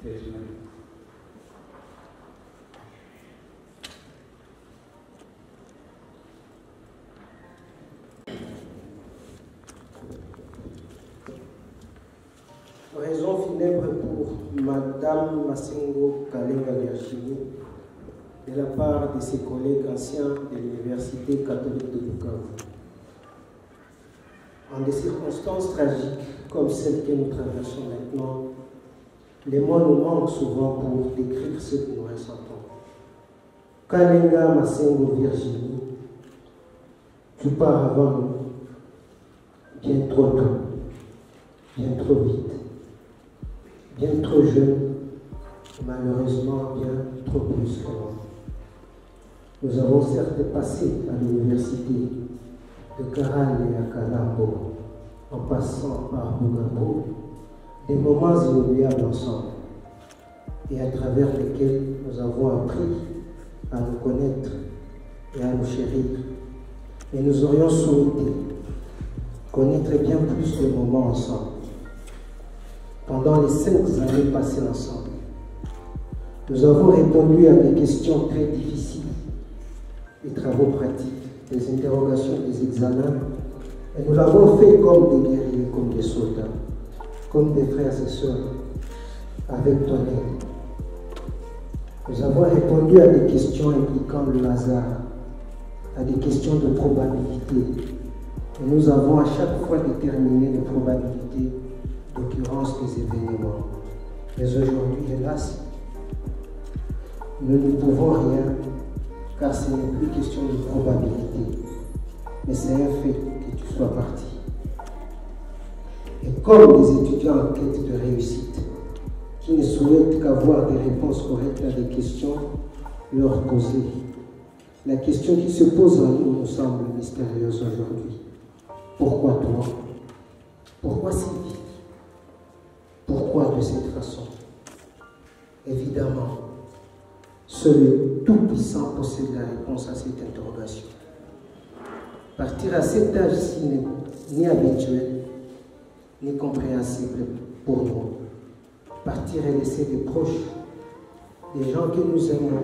Raison funèbre pour Madame Massengo Kalenga Virginie, de la part de ses collègues anciens de l'Université catholique de Bukavu. En des circonstances tragiques comme celles que nous traversons maintenant, les mots nous manquent souvent pour décrire ce que nous ressentons. Kalenga Massengo Virginie, tu pars avant nous, bien trop tôt, bien trop vite, bien trop jeune, malheureusement bien trop brusquement. Nous avons certes passé à l'université de Karale à Kalambo, en passant par Bugabo, des moments inoubliables ensemble, et à travers lesquels nous avons appris à nous connaître et à nous chérir. Et nous aurions souhaité connaître bien plus de moments ensemble. Pendant les 5 années passées ensemble, nous avons répondu à des questions très difficiles, des travaux pratiques, des interrogations, des examens, et nous l'avons fait comme des guerriers, comme des soldats, comme des frères et sœurs, avec ton aide. Nous avons répondu à des questions impliquant le hasard, à des questions de probabilité, et nous avons à chaque fois déterminé les probabilités d'occurrence des événements. Mais aujourd'hui, hélas, nous ne pouvons rien, car ce n'est plus question de probabilité, mais c'est un fait que tu sois parti. Et comme des étudiants en quête de réussite, qui ne souhaitent qu'avoir des réponses correctes à des questions leur posées, la question qui se pose à nous nous semble mystérieuse aujourd'hui. Pourquoi toi? Pourquoi si vite? Pourquoi de cette façon? Évidemment, seul le Tout-Puissant possède la réponse à cette interrogation. Partir à cet âge-ci n'est ni habituel, ni compréhensible pour nous. Partir et laisser des proches, des gens que nous aimons,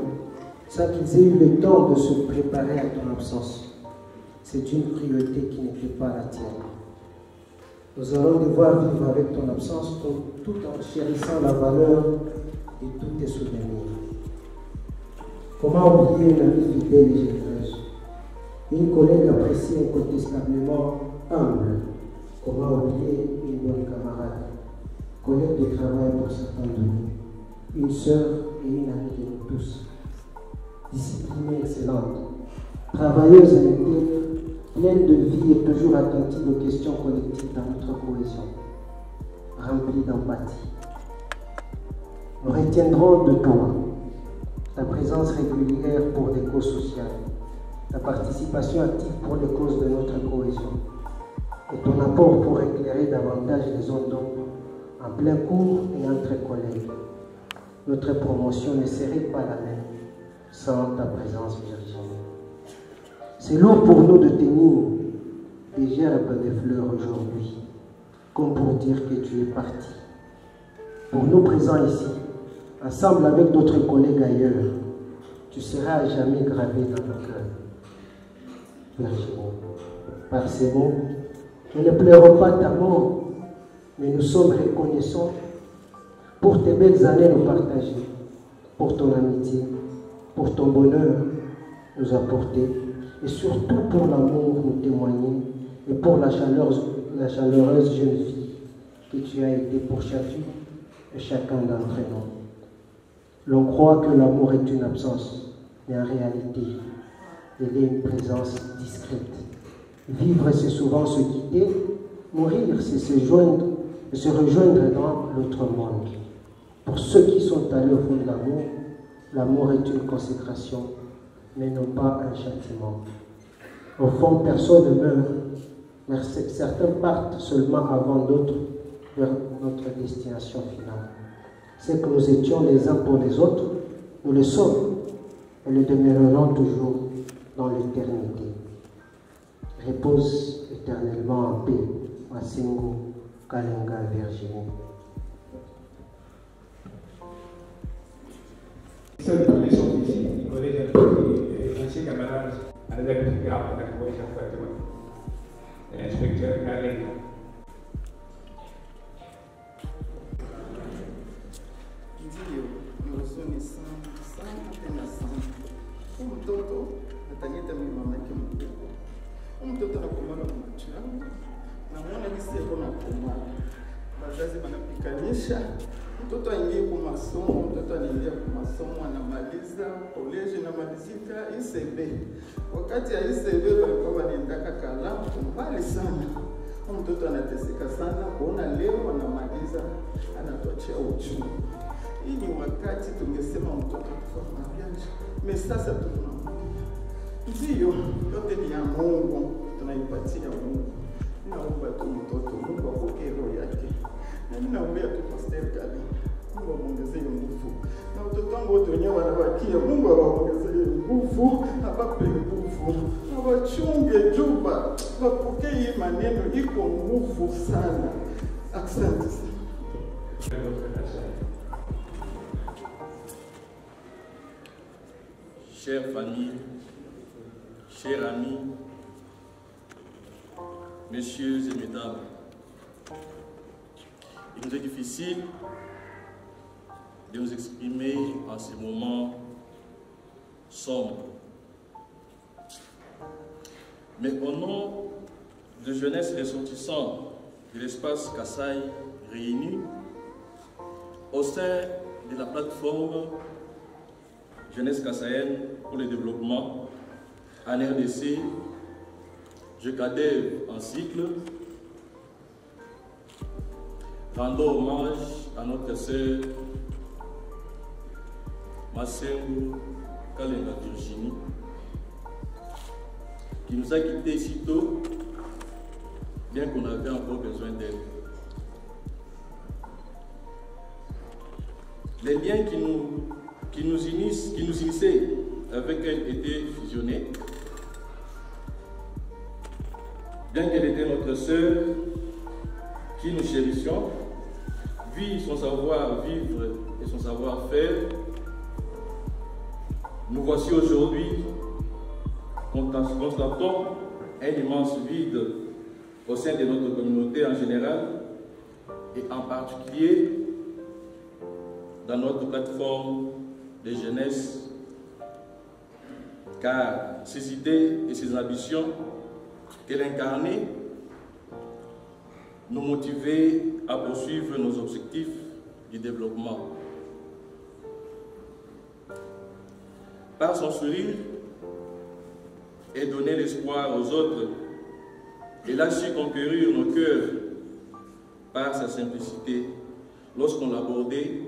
sans qu'ils aient eu le temps de se préparer à ton absence, c'est une priorité qui n'était pas la tienne. Nous allons devoir vivre avec ton absence tout en chérissant la valeur de tous tes souvenirs. Comment oublier une amie fidèle et généreuse, une collègue appréciée incontestablement humble? Comment oublier une bonne camarade, collègue de travail pour certains de nous, une sœur et une amie de nous tous, disciplinée, excellente, travailleuse et intègre, pleine de vie et toujours attentive aux questions collectives dans notre cohésion, remplie d'empathie. Nous retiendrons de toi ta présence régulière pour des causes sociales, ta participation active pour les causes de notre cohésion, et ton apport pour éclairer davantage les zones d'ombre en plein cours et entre collègues. Notre promotion ne serait pas la même sans ta présence, Virginie. C'est lourd pour nous de tenir des gerbes de fleurs aujourd'hui, comme pour dire que tu es parti. Pour nous présents ici, ensemble avec d'autres collègues ailleurs, tu seras à jamais gravé dans nos cœurs. Virginie, par ces mots, nous ne pleurons pas ta mort, mais nous sommes reconnaissants pour tes belles années nous partager, pour ton amitié, pour ton bonheur nous apporter, et surtout pour l'amour nous témoigner, et pour la chaleureuse jeune fille que tu as été pour chacune et chacun d'entre nous. L'on croit que l'amour est une absence, mais en réalité, il est une présence discrète. Vivre, c'est souvent se quitter, mourir, c'est se joindre et se rejoindre dans l'autre monde. Pour ceux qui sont allés au fond de l'amour, l'amour est une consécration, mais non pas un châtiment. Au fond, personne ne meurt, mais certains partent seulement avant d'autres vers notre destination finale. C'est que nous étions les uns pour les autres, nous le sommes et le demeurerons toujours dans l'éternité. Repose éternellement en paix, Massengo Kalenga Virginie. hapo na kuweza kufuatilia Inspector Kalenga. Ndio, ni huzuni sana sana tena sana. Huyu mtoto ataniita mimi mama yake mkubwa. Huyu mtoto anakomana kwa macho yangu. Namuona jinsi yako anakomana. Wazazi wanapikanisha. Mtoto aingie kwa masomo, mtoto anaingia kwa masomo, anamaliza college, anamalizika ICB. Wakati ya ICB walikuwa wanaendaka Kalamu mbali sana. Huyu mtoto anateseka sana kuona leo anamaliza, anatuachia uchungu. Hii ni wakati tungesema mtoto kufanya mariage. Sasa tunamwambia ndio, yote ni ya Mungu, tunaipatia Mungu. Naomba tu mtoto, Mungu apokee roho yake. Na ninaombea tu Pastor Kali, Mungu amuongezee nguvu. Na watoto wangu wote wenyewe wanabakia, Mungu awaongezee nguvu, awape nguvu. Awachunge juba, wapokee hii maneno, iko nguvu sana. Asante sana. Chère famille, chers amis, messieurs et mesdames, il nous est difficile de nous exprimer en ces moments sombres. Mais au nom de jeunesse ressortissant de l'espace Kasaï réunis, au sein de la plateforme Jeunesse Kassaïenne pour le développement en RDC, je cadre en cycle, rendons hommage à notre sœur Massengo Kalenga Virginie, qui nous a quittés si tôt, bien qu'on avait encore besoin d'elle. Les liens qui nous unissaient avec elle étaient fusionnés. Bien qu'elle était notre sœur, qui nous chérissions, vu son savoir-vivre et son savoir-faire, nous voici aujourd'hui constatant un immense vide au sein de notre communauté en général et en particulier dans notre plateforme de jeunesse, car ses idées et ses ambitions qu'elle incarnait nous motivaient à poursuivre nos objectifs du développement. Par son sourire et donner l'espoir aux autres, elle a su conquérir nos cœurs par sa simplicité lorsqu'on l'abordait,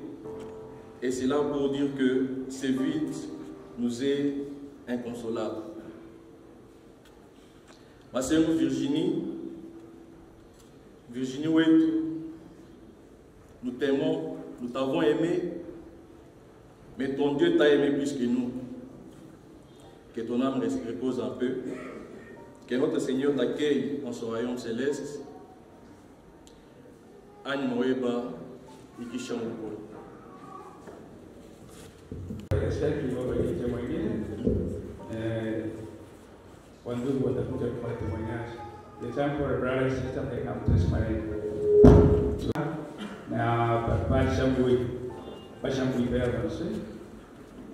et c'est là pour dire que ce vide nous est inconsolable. Ma sœur Virginie Ouet, nous t'aimons, nous t'avons aimé, mais ton Dieu t'a aimé plus que nous. Que ton âme repose un peu, que notre Seigneur t'accueille dans son royaume céleste. Anne Moeba, Ikishamukolo. J'espère qu'il va venir témoigner. Wandugu watakuja kutoa témoignage. The time for a brother and sister, they come to testimony. Na Bashambui Père Danse,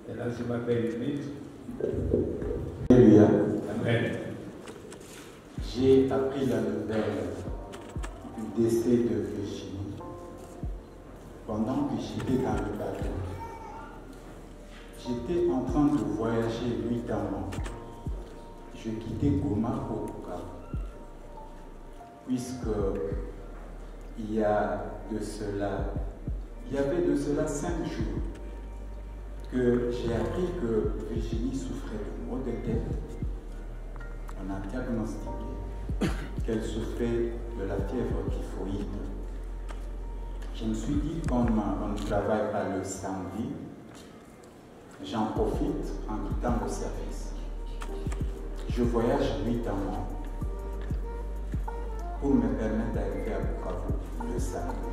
et là c'est ma belle minute. Alléluia. Amen. J'ai appris la nouvelle du décès de Virginie pendant que j'étais dans le bateau. J'étais en train de voyager nuitamment. Je quittais Goma au Bukavu, puisque il y avait de cela 5 jours que j'ai appris que Virginie souffrait de maux de tête. On a diagnostiqué qu'elle souffrait de la fièvre typhoïde. Je me suis dit, comme on ne travaille pas le samedi, j'en profite en quittant le service. Je voyage nuitamment pour me permettre d'arriver à Bukavu le samedi.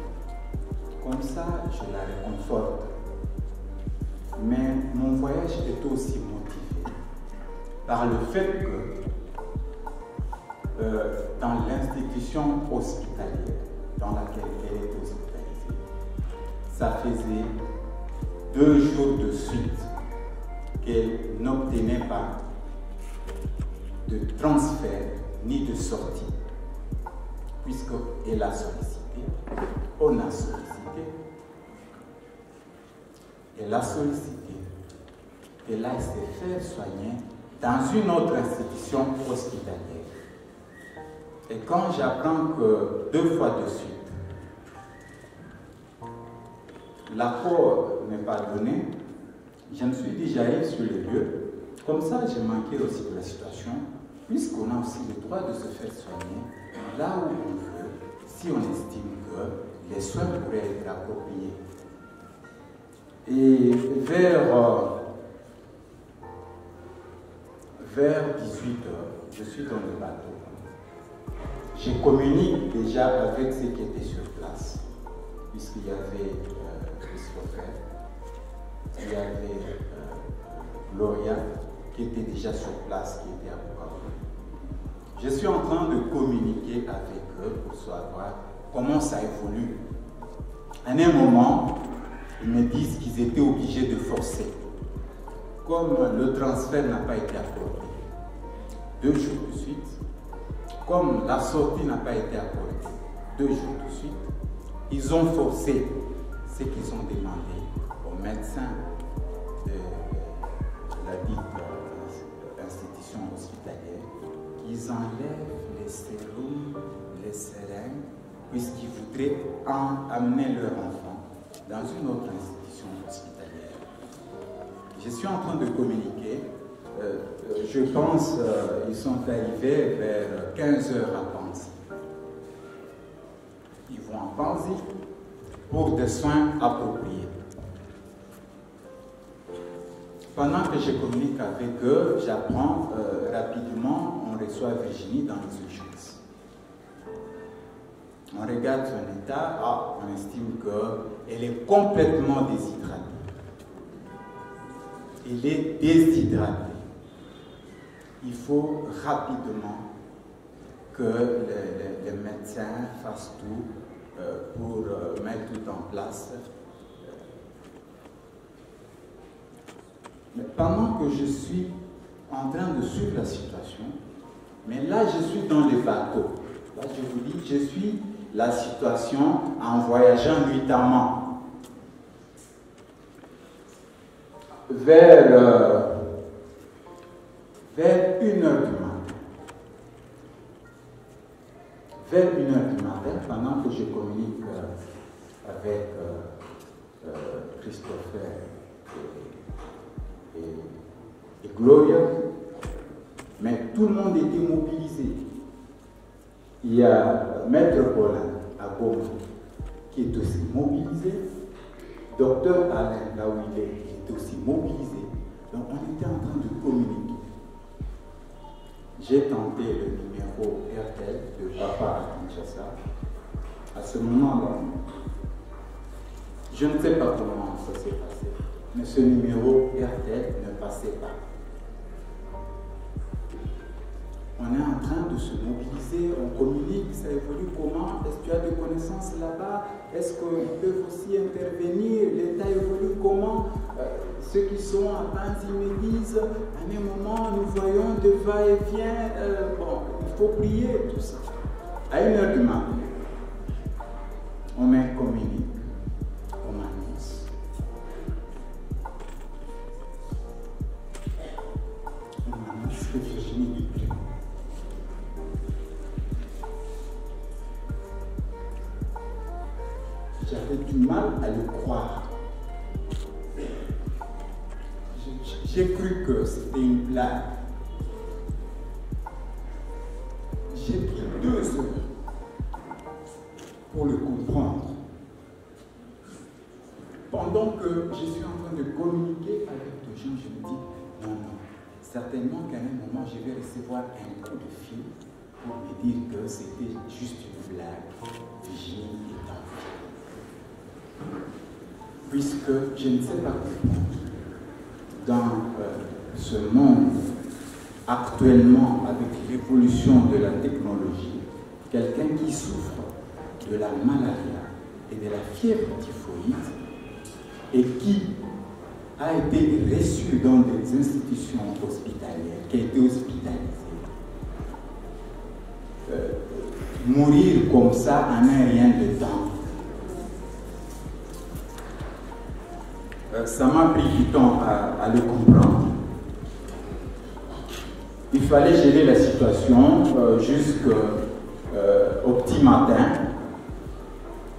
Comme ça, je la réconforte. Mais mon voyage était aussi motivé par le fait que dans l'institution hospitalière dans laquelle elle est hospitalisée. Ça faisait 2 jours de suite qu'elle n'obtenait pas de transfert ni de sortie, puisqu'elle a sollicité, on a sollicité, elle a sollicité, elle a essayé de faire soigner dans une autre institution hospitalière. Et quand j'apprends que 2 fois de suite, l'accord n'est pas donné, je me suis dit, j'arrive sur les lieux. Comme ça, j'ai manqué aussi de la situation, puisqu'on a aussi le droit de se faire soigner là où on veut, si on estime que les soins pourraient être appropriés. Et vers 18h, je suis dans le bateau. Je communique déjà avec ceux qui étaient sur place, puisqu'il y avait Christopher, il y avait Gloria, qui était déjà sur place, qui était à Bukavu. Je suis en train de communiquer avec eux pour savoir comment ça évolue. À un moment, ils me disent qu'ils étaient obligés de forcer. Comme le transfert n'a pas été accordé 2 jours de suite, comme la sortie n'a pas été accordée 2 jours de suite, ils ont forcé ce qu'ils ont demandé aux médecins de la dite institution hospitalière, qu'ils enlèvent les sérums, les seringues, puisqu'ils voudraient amener leur enfant dans une autre institution hospitalière. Je suis en train de communiquer. Je pense qu'ils sont arrivés vers 15h à Panzi. Ils vont à Panzi pour des soins appropriés. Pendant que je communique avec eux, j'apprends rapidement, on reçoit Virginie dans les urgences. On regarde son état, on estime qu'elle est complètement déshydratée. Elle est déshydratée. Il faut rapidement que les médecins fassent tout pour mettre tout en place. Mais pendant que je suis en train de suivre la situation, mais là je suis dans le bateau. Là je vous dis, je suis la situation en voyageant nuitamment. Vers 1h du matin. Vers 1h du matin, pendant que je communique avec Christopher et Gloria, mais tout le monde était mobilisé. Il y a Maître Paulin à Goma qui est aussi mobilisé, Docteur Alain, là où il est aussi mobilisé. Donc on était en train de communiquer. J'ai tenté le numéro RTL de Papa à Kinshasa. À ce moment-là, je ne sais pas comment ça s'est passé, mais ce numéro RTL ne passait pas. On est en train de se mobiliser, on communique, ça évolue comment? Est-ce que tu as des connaissances là-bas? Est-ce qu'ils peuvent aussi intervenir? L'État évolue comment? Ceux qui sont à Panzi me disent, à un moment, nous voyons de va-et-vient, bon, il faut prier, tout ça. À 1h du matin, on me communique, on m'annonce. On m'annonce que Virginie est plus. J'avais du mal à le croire. J'ai cru que c'était une blague. J'ai pris 2 heures pour le comprendre. Pendant que je suis en train de communiquer avec des gens, je me dis, non, certainement qu'à un moment, je vais recevoir un coup de fil pour me dire que c'était juste une blague. Virginie est en vie. Puisque je ne sais pas comment, dans ce monde actuellement, avec l'évolution de la technologie, quelqu'un qui souffre de la malaria et de la fièvre typhoïde et qui a été reçu dans des institutions hospitalières, qui a été hospitalisé, mourir comme ça en un rien de temps. Ça m'a pris du temps à le comprendre. Il fallait gérer la situation jusqu'au petit matin,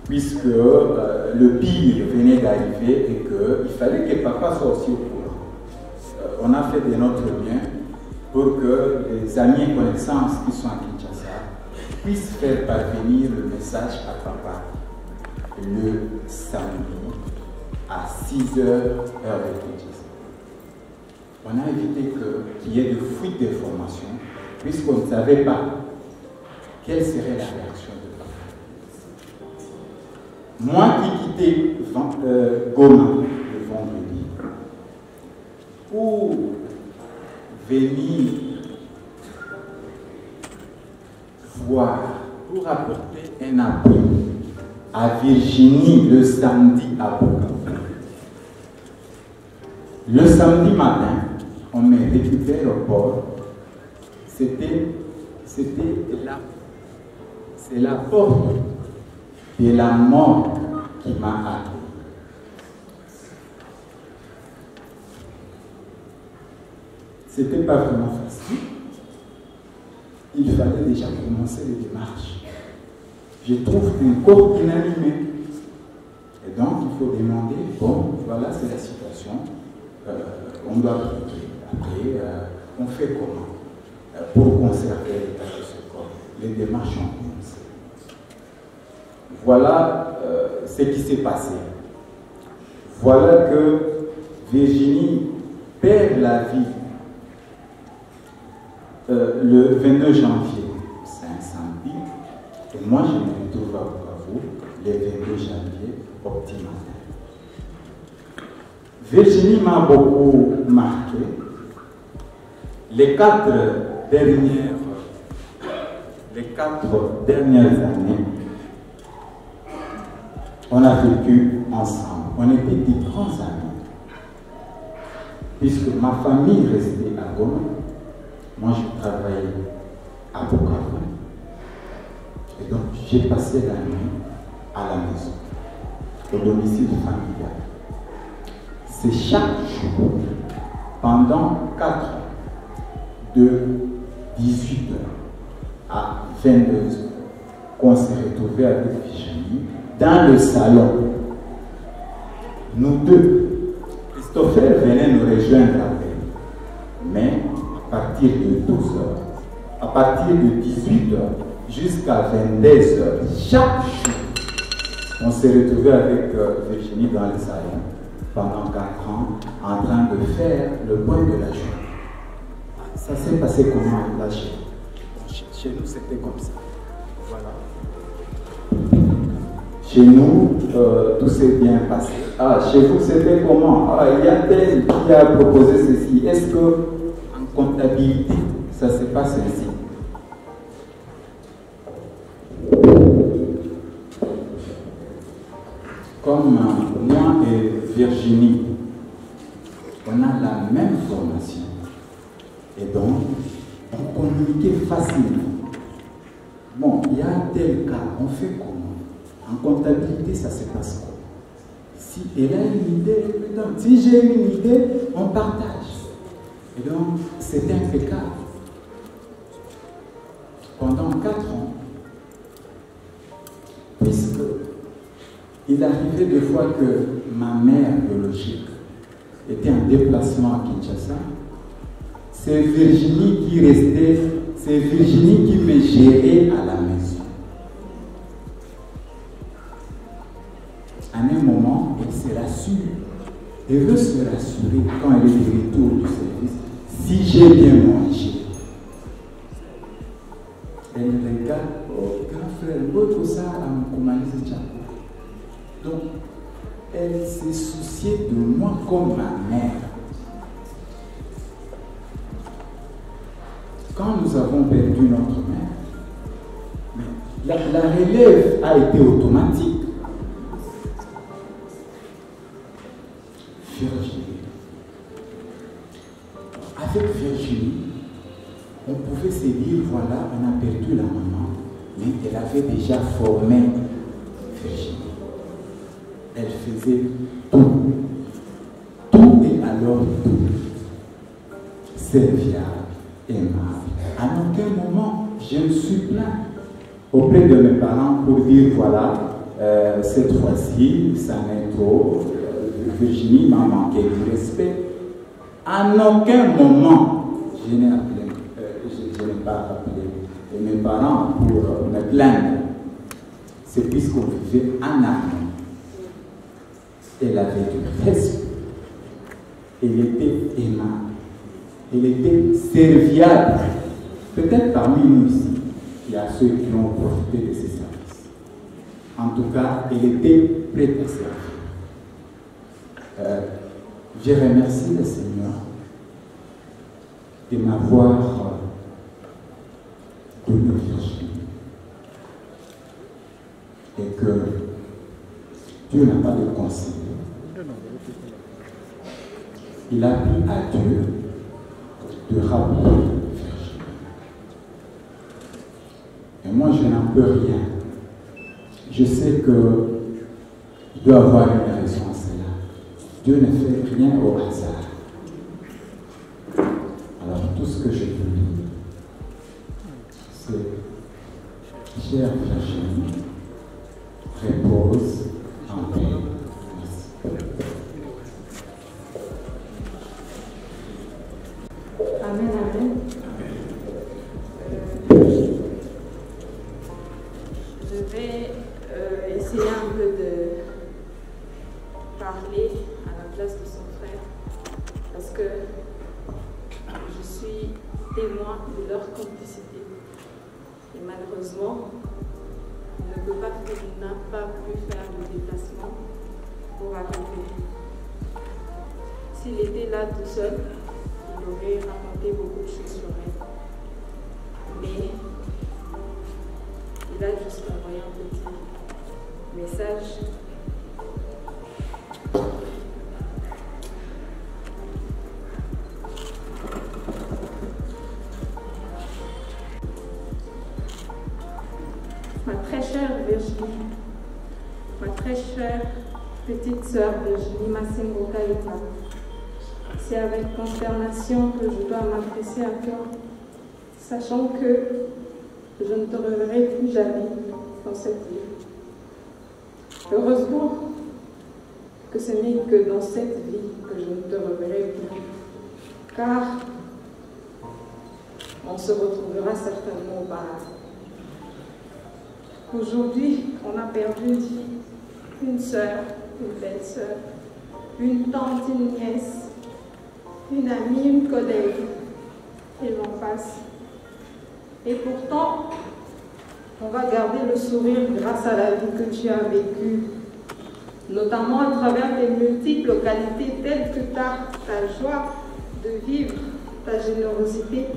puisque le pire venait d'arriver et qu'il fallait que papa soit aussi au courant. On a fait de notre bien pour que les amis et connaissances qui sont à Kinshasa puissent faire parvenir le message à papa le samedi à 6h, heure de Kinshasa. On a évité qu'il y ait de fuite d'informations, puisqu'on ne savait pas quelle serait la réaction de papa. Moi qui quittais Goma le vendredi pour venir voir, pour apporter un appui à Virginie le samedi à Bukavu. Le samedi matin, on me récupère au port. C'est la porte de la mort qui m'a accueilli. C'était pas vraiment facile. Il fallait déjà commencer les démarches. Je trouve qu'un corps inanimé. Et donc, il faut demander, bon, voilà, c'est la situation. On doit appliquer. Après, on fait comment pour conserver l'état de ce corps? Les démarches ont commencé. Voilà ce qui s'est passé. Voilà que Virginie perd la vie le 22 janvier. C'est un samedi. Et moi, je me retrouve à Bukavu le 22 janvier au petit matin. Virginie m'a beaucoup marqué. Les 4 dernières années, on a vécu ensemble. On était des grands amis. Puisque ma famille restait à Goma, moi je travaillais à Bukavu. Et donc j'ai passé la nuit à la maison, au domicile familial. C'est chaque jour, pendant 4 heures, de 18h à 22h, qu'on s'est retrouvés avec Virginie dans le salon. Nous deux, Christopher venait nous rejoindre après. Mais à partir de 12h, à partir de 18h jusqu'à 22h, chaque jour, on s'est retrouvés avec Virginie dans le salon pendant 4 ans, en train de faire le point de la journée. Ça s'est passé comment là chez nous, c'était comme ça. Voilà. Chez nous, tout s'est bien passé. Ah, chez vous, c'était comment? Ah, il y a tel qui a proposé ceci. Est-ce que en comptabilité, ça se passe ainsi? Comme moi et Virginie, on a la même formation. Et donc, on communiquait facilement. Bon, il y a tel cas, on fait comment? En comptabilité, ça se passe comment? Si elle a une idée, si j'ai une idée, on partage. Et donc, c'est impeccable. Pendant 4 ans, puisque il arrivait des fois que ma mère biologique était en déplacement à Kinshasa, c'est Virginie qui restait, c'est Virginie qui me gérait à la maison. À un moment, elle se rassure. Elle veut se rassurer quand elle est de retour du service, si j'ai bien mangé. Elle regarde, oh, grand frère, beaucoup ça à me commander. Donc, elle s'est souciée de moi comme ma mère. quand nous avons perdu notre mère, la relève a été automatique. Virginie. Avec Virginie, on pouvait se dire, voilà, on a perdu la maman, mais elle avait déjà formé Virginie. Elle faisait tout. Tout et alors tout. Serviable, aimable. À aucun moment, je me suis plaint auprès de mes parents pour dire, voilà, cette fois-ci, ça n'est trop. Virginie m'a manqué de respect. À aucun moment, je n'ai pas appelé mes parents pour me plaindre. C'est puisqu'on vivait en harmonie. Elle avait du respect. Elle était aimable. Elle était serviable. Peut-être parmi nous ici, il y a ceux qui ont profité de ses services. En tout cas, elle était prête à servir. Je remercie le Seigneur de m'avoir donné Virginie. Et que Dieu n'a pas de conseil. Il a pris à Dieu de rappeler Virginie. Et moi, je n'en peux rien. Je sais qu'il doit avoir une raison à cela. Dieu ne fait rien au hasard. Alors, tout ce que je peux dire, c'est, chère Virginie, repose en paix. Merci. Amen, amen. Je vais essayer un peu de parler à la place de son frère parce que je suis témoin de leur complicité. Et malheureusement, il n'a pas pu faire le déplacement pour arriver. S'il était là tout seul, il aurait raconté beaucoup de choses sur elle. Mais il a juste envoyé un petit message. Ma très chère Virginie, ma très chère petite sœur Virginie Massengo Kaita, c'est avec consternation que je dois m'adresser à toi, sachant que je ne te reverrai plus jamais dans cette vie. Heureusement que ce n'est que dans cette vie que je ne te reverrai plus, car on se retrouvera certainement au paradis. Aujourd'hui, on a perdu une fille, une sœur, une belle-sœur, une tante, une nièce, une amie, une collègue, et j'en passe. Et pourtant, on va garder le sourire grâce à la vie que tu as vécue, notamment à travers tes multiples qualités telles que ta joie de vivre, ta générosité,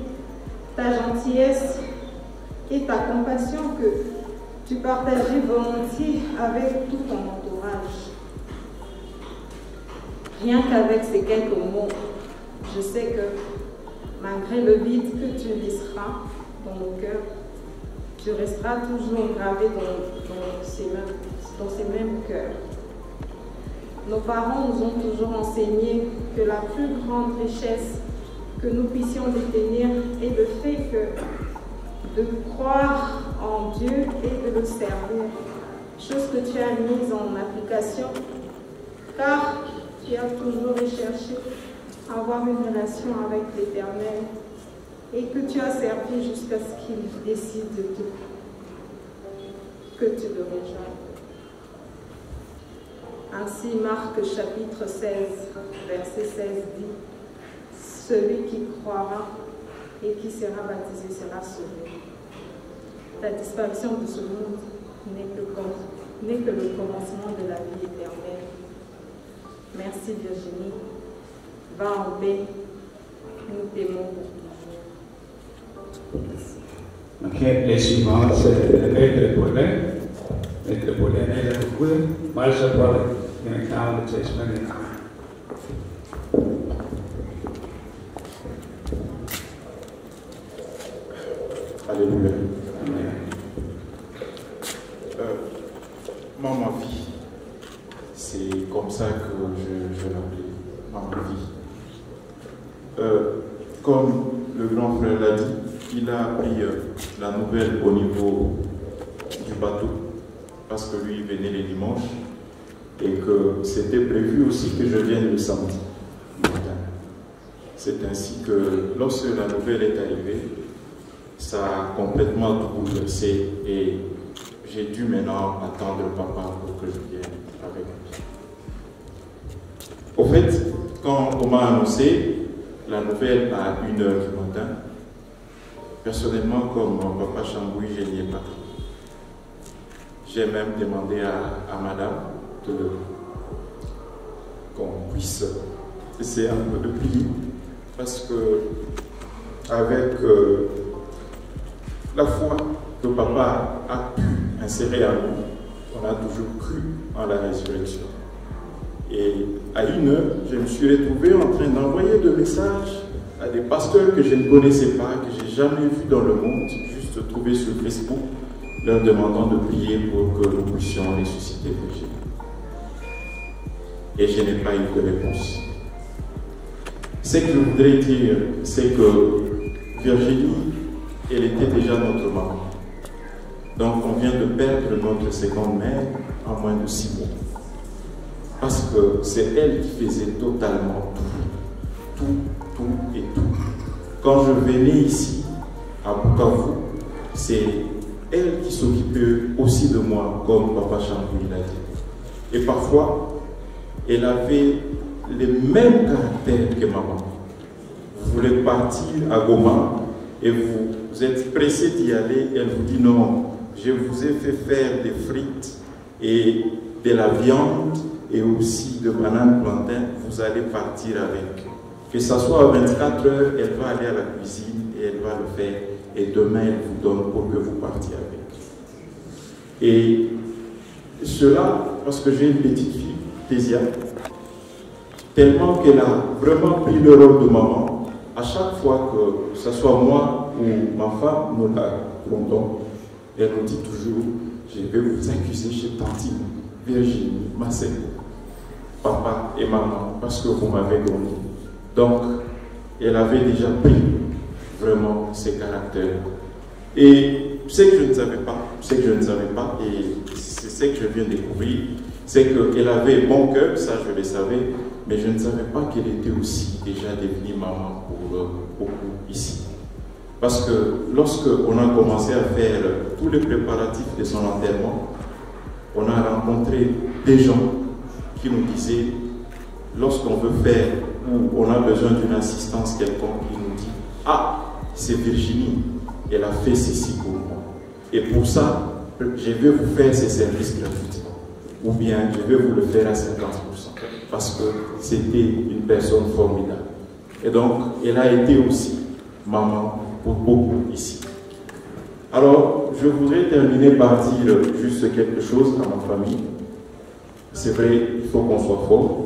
ta gentillesse et ta compassion que tu partageais volontiers avec tout ton entourage. Rien qu'avec ces quelques mots, je sais que malgré le vide que tu laisseras dans nos cœurs, tu resteras toujours gravé dans ces mêmes cœurs. Nos parents nous ont toujours enseigné que la plus grande richesse que nous puissions détenir est le fait de croire en Dieu et de le servir, chose que tu as mise en application, car tu as toujours recherché à avoir une relation avec l'Éternel et que tu as servi jusqu'à ce qu'il décide de tout, que tu le rejoignes. Ainsi, Marc chapitre 16, verset 16 dit, « Celui qui croira et qui sera baptisé sera sauvé. » La disparition de ce monde n'est que le commencement de la vie éternelle. Merci Virginie. Va en paix. Nous t'aimons pour toujours. Ok, les suivants, c'est le maître Paulin. Maître Paulin est là pour vous. Marshall Paulin, in a count the testament. Alléluia. Maman vie, c'est comme ça que je l'appelais, maman vie. Comme le grand frère l'a dit, il a appris la nouvelle au niveau du bateau, parce que lui venait les dimanches, et que c'était prévu aussi que je vienne le samedi matin. C'est ainsi que lorsque la nouvelle est arrivée, ça a complètement bouleversé et j'ai dû maintenant attendre papa pour que je vienne avec lui. Au fait, quand on m'a annoncé la nouvelle à 1h du matin, personnellement, comme mon papa Chambouy, je n'y ai pas cru. J'ai même demandé à madame qu'on puisse essayer un peu de prier, parce que avec la foi que papa a pu insérer en nous, on a toujours cru en la résurrection. Et à 1h, je me suis retrouvé en train d'envoyer des messages à des pasteurs que je ne connaissais pas, que je n'ai jamais vus dans le monde, juste trouvés sur Facebook, leur demandant de prier pour que nous puissions ressusciter Virginie. Et je n'ai pas eu de réponse. Ce que je voudrais dire, c'est que Virginie, elle était déjà notre maman. Donc on vient de perdre notre seconde mère en moins de 6 mois. Parce que c'est elle qui faisait totalement tout et tout. Quand je venais ici, à Bukavu, c'est elle qui s'occupait aussi de moi, comme papa Chambouy l'a dit. Et parfois, elle avait les mêmes caractères que maman. Vous voulez partir à Goma et vous êtes pressé d'y aller, elle vous dit non, je vous ai fait faire des frites et de la viande et aussi de bananes plantains, vous allez partir avec. Que ce soit à 24 heures, elle va aller à la cuisine et elle va le faire. Et demain, elle vous donne pour que vous partiez avec. Et cela, parce que j'ai une petite fille, Tésia, tellement qu'elle a vraiment pris le rôle de maman, à chaque fois que ce soit moi ou ma femme, nous la grondons, elle nous dit toujours, je vais vous accuser chez Tantine, Virginie, ma sœur, papa et maman, parce que vous m'avez grondé. Donc, elle avait déjà pris vraiment ses caractères. Et ce que je ne savais pas, et c'est ce que je viens de découvrir, c'est qu'elle avait bon cœur, ça je le savais, mais je ne savais pas qu'elle était aussi déjà devenue maman pour beaucoup ici. Parce que lorsqu'on a commencé à faire tous les préparatifs de son enterrement, on a rencontré des gens qui nous disaient, lorsqu'on veut faire ou on a besoin d'une assistance quelconque, ils nous disent, ah, c'est Virginie, elle a fait ceci pour moi. Et pour ça, je vais vous faire ces services gratuitement. Ou bien je vais vous le faire à 50%. Parce que c'était une personne formidable. Et donc, elle a été aussi maman pour beaucoup ici. Alors, je voudrais terminer par dire juste quelque chose à ma famille. C'est vrai, il faut qu'on soit fort.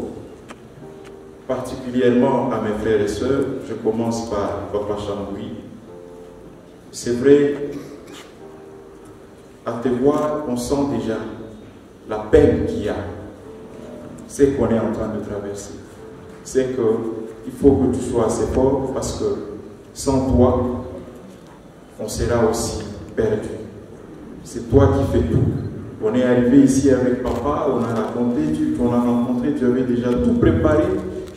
Particulièrement à mes frères et sœurs, je commence par papa Chambouy. C'est vrai, à te voir, on sent déjà la peine qu'il y a. C'est qu'on est en train de traverser. C'est qu'il faut que tu sois assez fort parce que sans toi, on sera aussi perdu. C'est toi qui fais tout. On est arrivé ici avec papa, on a raconté, on a rencontré, tu avais déjà tout préparé.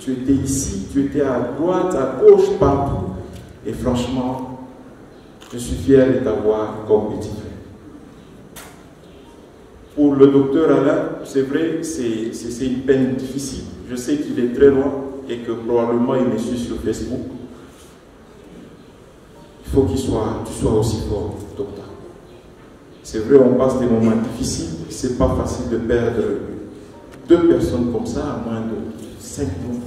Tu étais ici, tu étais à droite, à gauche, partout. Et franchement, je suis fier de t'avoir comme petit frère. Pour le docteur Alain, c'est vrai, c'est une peine difficile. Je sais qu'il est très loin et que probablement il me suit sur Facebook. Il faut tu sois aussi fort, docteur. C'est vrai, on passe des moments difficiles. C'est pas facile de perdre 2 personnes comme ça à moins de 5 mois.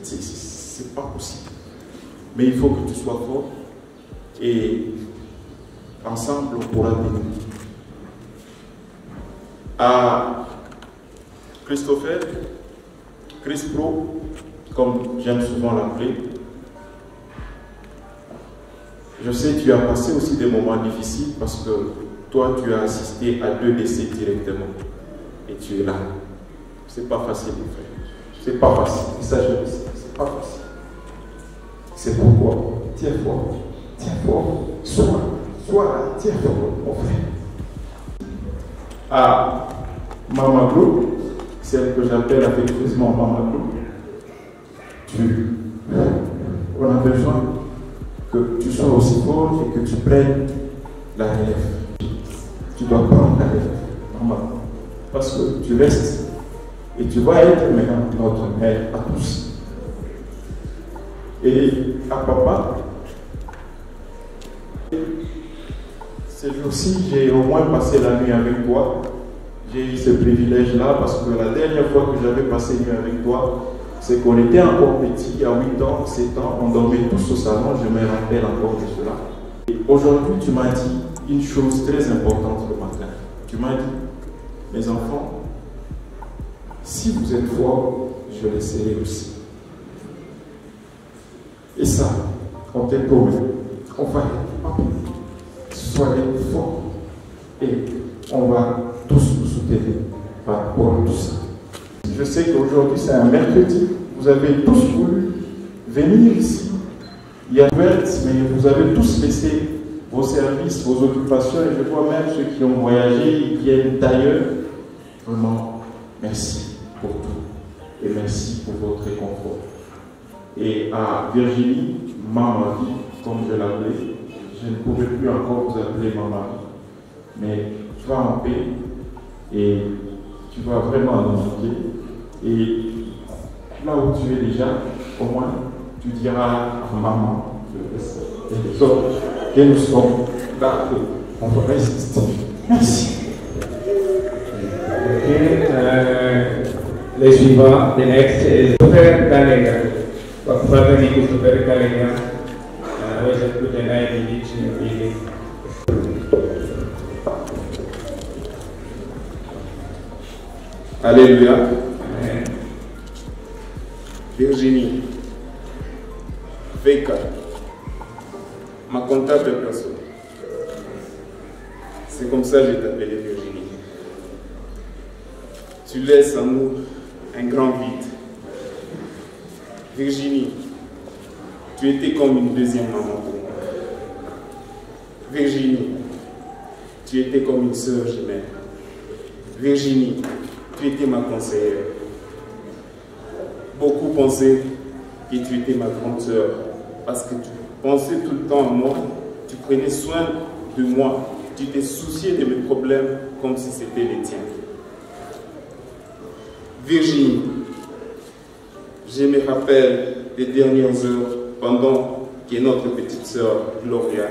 C'est pas possible. Mais il faut que tu sois fort. et ensemble on pourra bénir. À Christopher, Chris Pro, comme j'aime souvent l'appeler, je sais que tu as passé aussi des moments difficiles parce que toi tu as assisté à 2 décès directement et tu es là. C'est pas facile, mon frère. C'est pas facile. Et ça, je le sais. C'est pas facile. C'est pourquoi, tiens fort, sois là, tiens fort, mon frère. À Maman Glo, celle que j'appelle affectueusement Maman Glo, on a besoin que tu sois aussi fort et que tu prennes la relève. Tu dois prendre la relève, maman, parce que tu restes et tu vas être maintenant notre mère à tous. Et à papa, ces jours-ci, j'ai au moins passé la nuit avec toi. J'ai eu ce privilège-là parce que la dernière fois que j'avais passé la nuit avec toi, c'est qu'on était encore petits, à 8 ans, 7 ans, on dormait tous au salon, je me rappelle encore de cela. Et aujourd'hui, tu m'as dit une chose très importante le matin. Tu m'as dit, mes enfants, si vous êtes forts, je le serai aussi. Et ça, on te promet, on va soyez forts et on va tous vous soutenir par rapport à tout ça. Je sais qu'aujourd'hui c'est un mercredi, vous avez tous voulu venir ici. Il y a ouverte, mais vous avez tous laissé vos services, vos occupations, et je vois même ceux qui ont voyagé, ils viennent d'ailleurs. Vraiment, merci pour tout et merci pour votre réconfort. Et à Virginie, Maman Vie, comme je l'appelais, je ne pouvais plus encore vous appeler Maman Vie, mais tu vas en paix et tu vas vraiment nous manquer. Et là où tu es déjà, au moins, tu diras à Maman et les autres que nous sommes là, on va résister. Merci. Le suivant, the next is Christopher Kalenga. Father Christopher Kalenga. We should put an eye in each building. Alléluia. Virginie, Veka, ma comptable personne. C'est comme ça que j'ai appelé Virginie. Tu laisses en nous un grand vide. Virginie, tu étais comme une deuxième maman pour moi. Virginie, tu étais comme une sœur jumelle. Virginie, tu étais ma conseillère. Beaucoup pensaient que tu étais ma grande sœur parce que tu pensais tout le temps à moi, tu prenais soin de moi, tu t'es soucié de mes problèmes comme si c'était les tiens. Virginie, je me rappelle des dernières heures pendant que notre petite sœur Gloria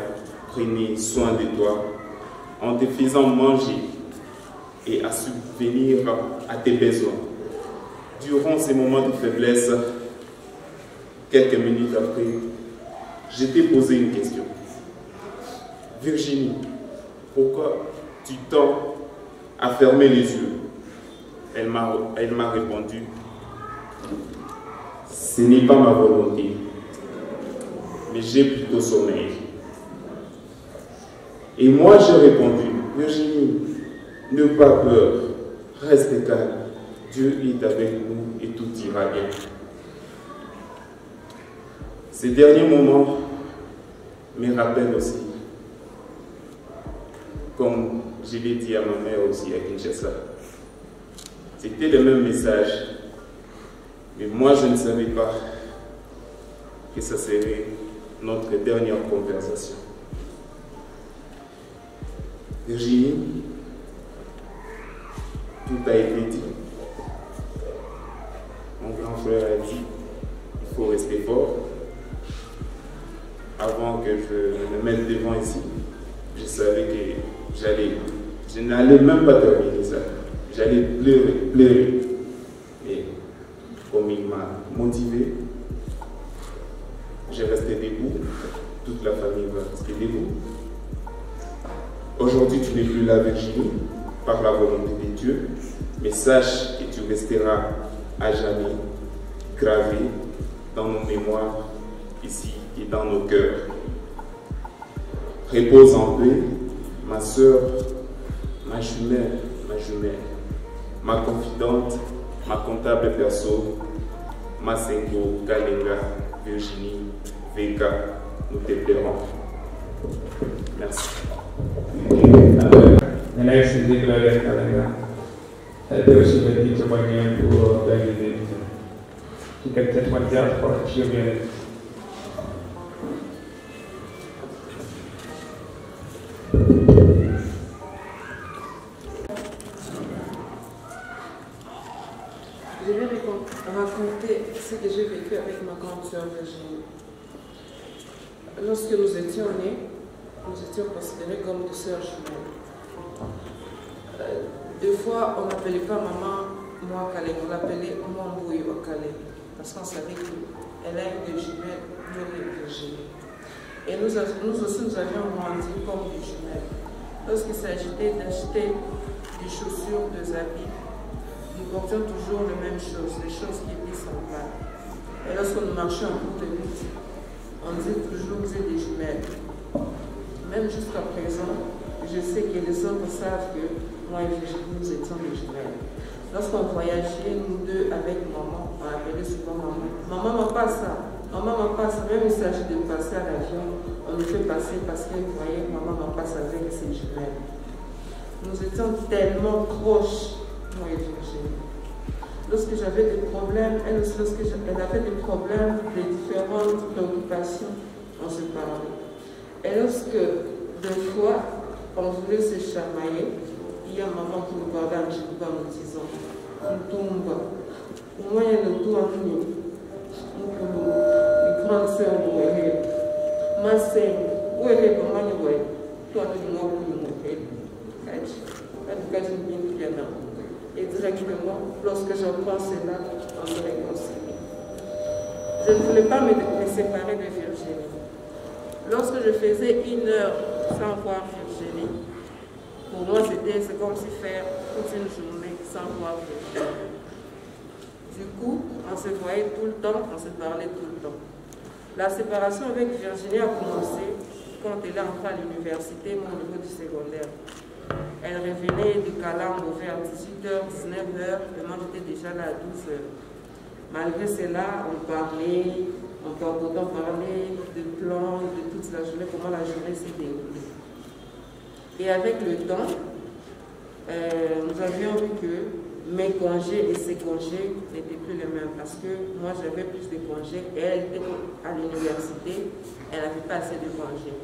prenait soin de toi en te faisant manger et à subvenir à tes besoins. Durant ces moments de faiblesse, quelques minutes après, je t'ai posé une question. Virginie, pourquoi tu tends à fermer les yeux? Elle m'a répondu, ce n'est pas ma volonté, mais j'ai plutôt sommeil. Et moi j'ai répondu, Virginie, n'aie pas peur, reste calme, Dieu est avec nous et tout ira bien. Ces derniers moments me rappellent aussi, comme je l'ai dit à ma mère aussi à Kinshasa, c'était le même message, mais moi je ne savais pas que ça serait notre dernière conversation. Virginie, tout a été dit. Mon grand frère a dit, il faut rester fort. Avant que je me mette devant ici, je savais que je n'allais même pas terminer ça. J'allais pleurer. Et comme il m'a motivé, j'ai resté debout toute la famille va aider vous. Aujourd'hui, tu n'es plus là, Virginie, par la volonté de Dieu, mais sache que tu resteras à jamais gravé dans nos mémoires ici et dans nos cœurs. Repose en paix, ma soeur, ma jumelle, ma confidente, ma comptable perso, Masengo, Kalenga, Virginie, Veka, nous te plairons. Merci. Next is Gloria Kalenga. Elle aussi me dit témoigner pour valider. Tu peux peut-être me dire pour qui je viens. Je vais raconter ce que j'ai vécu avec ma grande sœur Virginie. Lorsque nous étions nés, nous étions considérés comme des sœurs jumelles. Deux fois, on n'appelait pas maman moi Kalé, on l'appelait Mwambouy au Kalé, parce qu'on savait qu'elle a une des jumelles, nous les Virginie. Et nous aussi, nous avions grandi comme des jumelles. Lorsqu'il s'agissait d'acheter des chaussures, des habits, nous portions toujours les mêmes choses, les choses qui étaient semblables. Et lorsque nous marchions en cours de route, on disait toujours que vous êtes des jumelles. Même jusqu'à présent, je sais que les autres savent que moi et Virginie, nous étions des jumelles. Lorsqu'on voyageait, nous deux, avec maman, on appelait souvent maman. Maman m'a pas ça. Maman m'a pas ça. Même il s'agit de passer à l'avion, on nous fait passer parce qu'elle voyait que maman m'a pas avec ses jumelles. Nous étions tellement proches, moi et Virginie. Lorsque j'avais des problèmes, elle aussi, lorsqu'elle avait des problèmes, des différentes préoccupations, on se parlait. Et lorsque, des fois, on voulait se chamailler, il y a maman qui nous regardait en nous disant, on tombe, au moins il y a le tour en nous, les grandes sœurs nous voyaient, ma sœur, où est-ce que maman nous voyait, toi tu nous vois, nous voyais, en tout cas, je me dis qu'il y en a. Et directement, lorsque je pense cela, on se réconcilie. Je ne voulais pas me séparer de Virginie. Lorsque je faisais 1 heure sans voir Virginie, pour moi c'est comme si faire toute une journée sans voir Virginie. Du coup, on se voyait tout le temps, on se parlait tout le temps. La séparation avec Virginie a commencé quand elle est entrée à l'université, au niveau du secondaire. Elle revenait du Calambo vers 18h, 19h, et moi j'étais déjà là à 12h. Malgré cela, on parlait, on parlait de plans, de toute la journée, comment la journée s'est déroulée. Et avec le temps, nous avions vu que mes congés et ses congés n'étaient plus les mêmes parce que moi j'avais plus de congés et elle était à l'université, elle n'avait pas assez de congés.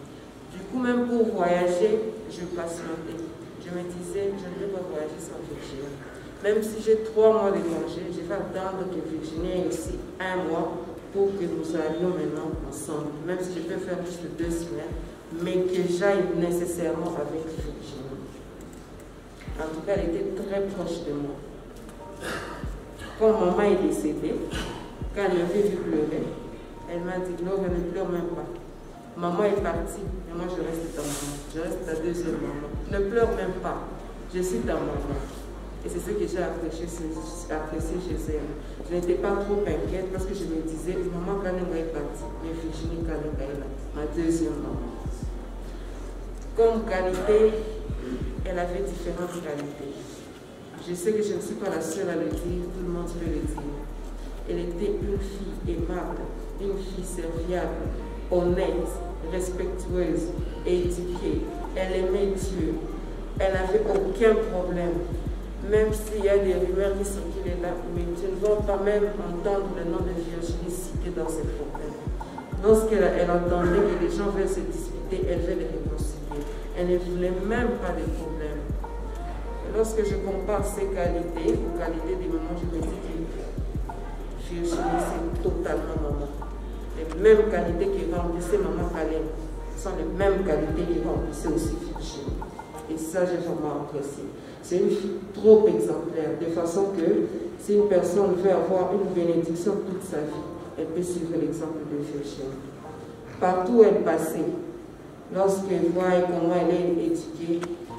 Du coup, même pour voyager, je patientais. Je me disais, je ne vais pas voyager sans Virginie. Même si j'ai 3 mois de congé, je vais attendre que Virginie ait aussi 1 mois pour que nous allions maintenant ensemble. Même si je peux faire juste 2 semaines, mais que j'aille nécessairement avec Virginie. En tout cas, elle était très proche de moi. Quand maman est décédée, quand elle m'avait vu pleurer, elle m'a dit, non, ne pleure même pas. Maman est partie, et moi je reste ta maman. Je reste ta deuxième maman. Ne pleure même pas. Je suis ta maman. Et c'est ce que j'ai apprécié chez elle. Je n'étais pas trop inquiète parce que je me disais, maman Kalenga est partie, mais Virginie Kalenga est là, ma deuxième maman. Comme qualité, elle avait différentes qualités. Je sais que je ne suis pas la seule à le dire, tout le monde peut le dire. Elle était une fille aimable, une fille serviable, honnête, respectueuse, éduquée. Elle aimait Dieu. Elle n'avait aucun problème. Même s'il y a des rumeurs qui circulent là, mais tu ne vas pas même entendre le nom de Virginie cité dans ses problèmes. Lorsqu'elle entendait que les gens veulent se disputer, elle veut les réconcilier. Elle ne voulait même pas de problème. Et lorsque je compare ses qualités aux qualités des mamans, je me dis que Virginie, c'est totalement maman. Les mêmes qualités qui remplissaient maman Kalem sont les mêmes qualités qui remplissaient aussi Virginie. Et ça, j'ai vraiment apprécié. C'est une fille trop exemplaire, de façon que si une personne veut avoir une bénédiction toute sa vie, elle peut suivre l'exemple de Virginie. partout où elle passait, lorsqu'elle voit comment elle est éduquée,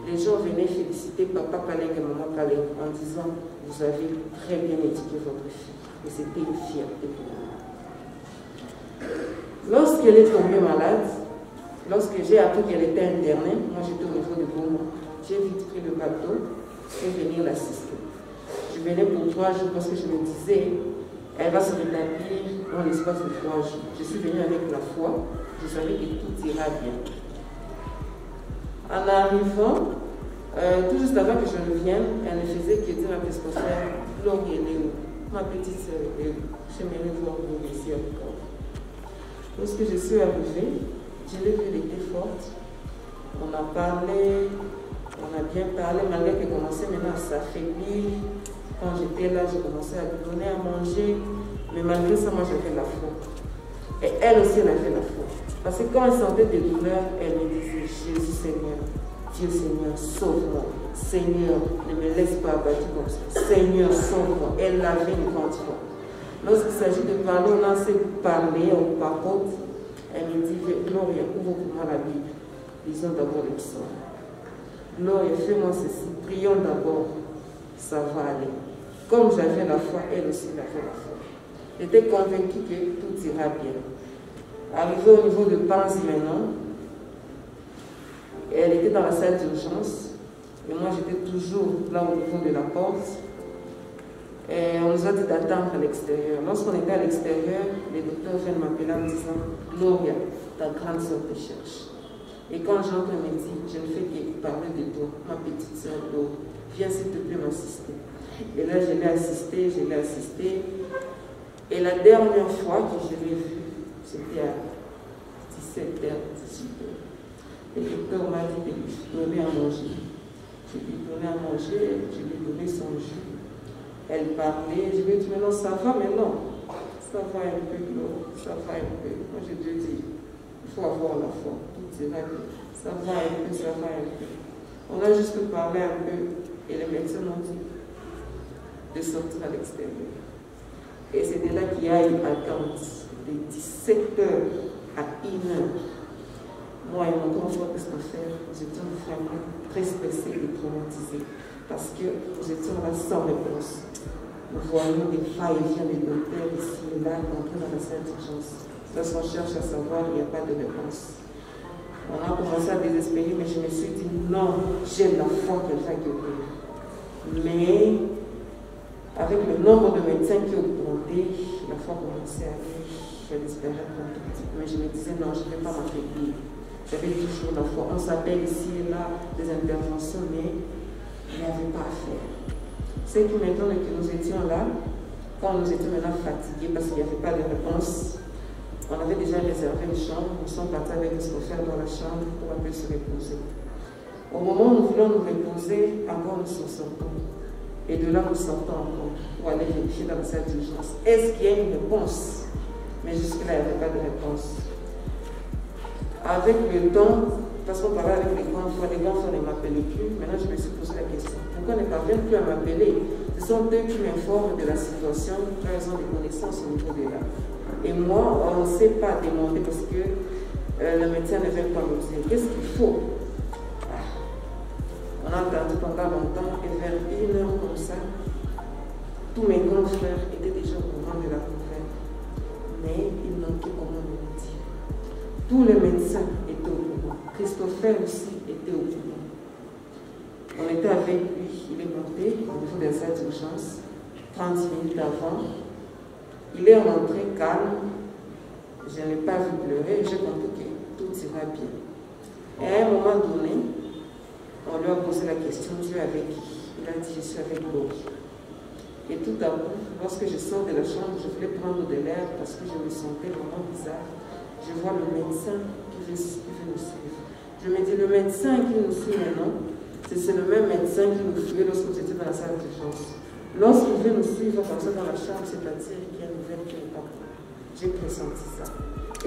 les gens venaient féliciter Papa Kaleng et Maman Kaleng en disant « Vous avez très bien éduqué votre fille ». Et c'était une fierté pour moi. Lorsqu'elle est tombée malade, lorsque j'ai appris qu'elle était internée, moi j'étais au niveau de Beaumont, j'ai vite pris le bateau et venir l'assister. Je venais pour 3 jours parce que je me disais, elle va se rétablir dans l'espace de 3 jours. Je suis venue avec la foi, je savais que tout ira bien. En arrivant, tout juste avant que je revienne, elle ne faisait que dire à Christopher, Gloria Léo, ma petite sœur, j'aimerais voir vous ici encore. Lorsque je suis arrivée, je l'ai vue, elle était forte. On a parlé, on a bien parlé, malgré qu'elle commençait maintenant à s'affaiblir. Quand j'étais là, je commençais à lui donner à manger, mais malgré ça, moi j'avais la foi. Et elle aussi, elle avait la foi. Parce que quand elle sentait des douleurs, elle me disait, Jésus Seigneur, Dieu Seigneur, sauve-moi. Seigneur, ne me laisse pas abattre comme ça. Seigneur, sauve-moi. Elle avait une grande foi. Lorsqu'il s'agit de parler, on a assez parlé, on papote. Elle me dit, Gloria, ouvre pour moi la Bible. Lisons d'abord les psaumes. Gloria, fais-moi ceci. Prions d'abord. Ça va aller. Comme j'avais la foi, elle aussi avait la foi. J'étais convaincue que tout ira bien. Arrivée au niveau de Panzi maintenant, elle était dans la salle d'urgence. Et moi, j'étais toujours là au niveau de la porte. Et on nous a dit d'attendre à l'extérieur. Lorsqu'on était à l'extérieur, les docteurs viennent m'appeler en me disant « Gloria, ta grande soeur te cherche ». Et quand j'entre, elle me dit « Je ne fais que parler de toi, ma petite soeur Gloria. Viens s'il te plaît m'assister ». Et là, je l'ai assisté. Et la dernière fois que je l'ai vue, c'était à 17h, 18h. Le docteur m'a dit de lui donner à manger. Je lui ai donné à manger, je lui ai donné son jus. Elle parlait, je lui ai dit, mais non, ça va, mais non. Ça va un peu, non, ça va un peu. Moi, je lui ai dit, il faut avoir la foi, tout ira bien. Ça va un peu, ça va un peu. On a juste parlé un peu, et les médecins m'ont dit de sortir à l'extérieur. Et c'était là qu'il y a une attente de 17h à 1h. Moi et mon grand frère Christopher, nous étions vraiment très stressés et traumatisés parce que nous étions là sans réponse. Nous voyons des va-et-vient des docteurs ici et là, entrer dans la salle d'urgence. Lorsqu'on cherche à savoir, il n'y a pas de réponse. On a commencé à désespérer, mais je me suis dit non, j'ai la foi qu'elle va guérir. Mais avec le nombre de médecins qui ont augmenté, la foi commençait à aller. Je l'espérais un tout petit peu, mais je me disais non, je ne vais pas m'affaiblir. J'avais toujours la foi. On s'appelle ici et là des interventions, mais il n'y avait pas à faire. C'est que maintenant que nous étions là, quand nous étions maintenant fatigués parce qu'il n'y avait pas de réponse, on avait déjà réservé une chambre. Nous sommes partis avec Christopher dans la chambre pour un peu se reposer. Au moment où nous voulons nous reposer, encore nous sortons. Et de là, nous sortons encore pour aller vérifier dans la salle d'urgence. Est-ce qu'il y a une réponse? Mais jusque-là, il n'y avait pas de réponse. Avec le temps, parce qu'on parlait avec les grands frères ne m'appelaient plus. Maintenant, je me suis posé la question. Pourquoi ils ne parviennent plus à m'appeler? Ce sont eux qui m'informent de la situation, car ils ont des connaissances au niveau de là. Et moi, on ne sait pas demander parce que le médecin ne veut pas nous dire. Qu'est-ce qu'il faut? On a attendu pendant longtemps et vers 1h comme ça, tous mes grands frères étaient déjà au courant de la nouvelle. Mais il manquait comment me le dire. Tous les médecins étaient au courant. Christopher aussi était au courant. On était avec lui, il est monté au niveau des aides d'urgence, 30 minutes avant. Il est rentré calme, je n'ai pas vu pleurer, j'ai compris que tout ira bien. Et à un moment donné, on lui a posé la question, tu es avec qui? Il a dit, je suis avec Gloria. Et tout à coup, lorsque je sors de la chambre, je voulais prendre de l'air parce que je me sentais vraiment bizarre. Je vois le médecin qui veut nous suivre. Je me dis, le médecin qui nous suit maintenant, c'est le même médecin qui nous suivait lorsque nous étions dans la salle d'urgence. Lorsqu'il veut nous suivre comme ça dans la chambre, c'est-à-dire qu'il y a une nouvelle qui n'est pas bonne. J'ai pressenti ça.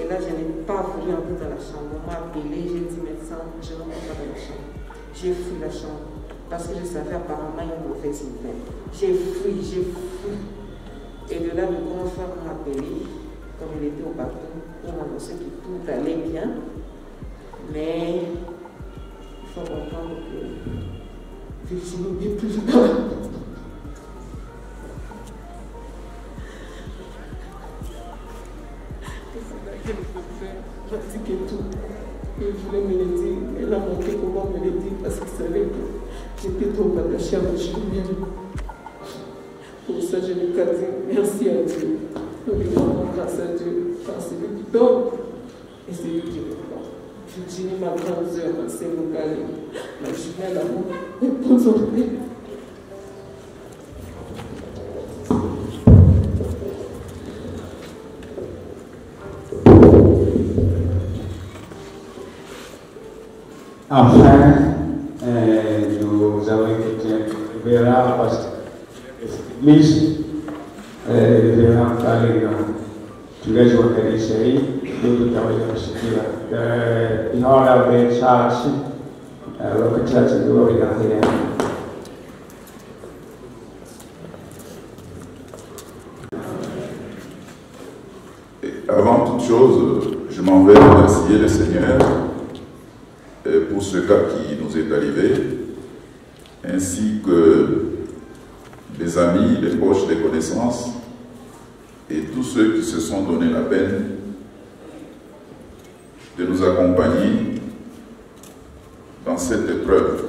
Et là, je n'ai pas voulu entrer dans la chambre. On m'a appelé, j'ai dit, médecin, je n'entre pas dans la chambre. J'ai fui la chambre parce que je savais apparemment il y a une mauvaise nouvelle. J'ai fui. Et de là, le grand frère m'a appelé. comme il était au bateau, pour m'annoncer que tout allait bien. Mais il faut comprendre que Virginie n'est plus là. J'ai dit que tout. Il voulait me le dire. Elle a montré comment me le dire parce qu'il savait que j'étais trop attachée à Virginie. Pour ça, je lui ai dit merci à Dieu. Nous lui rendons grâce à Dieu. Car c'est lui qui donne et c'est lui qui reprend. Virginie, ma grande sœur, ma sœur vocale, ma jumelle à moi, épouse en paix. Enfin, nous avons écouté Vera parce que l'église Vera Kalinga, tu l'as joué à l'Israël, nous avons assisté à l'Hora de Charles, le Church de Gloria. Avant toute chose, je m'en vais remercier le Seigneur pour ce cas qui nous est arrivé, ainsi que les amis, les proches, les connaissances et tous ceux qui se sont donné la peine de nous accompagner dans cette épreuve.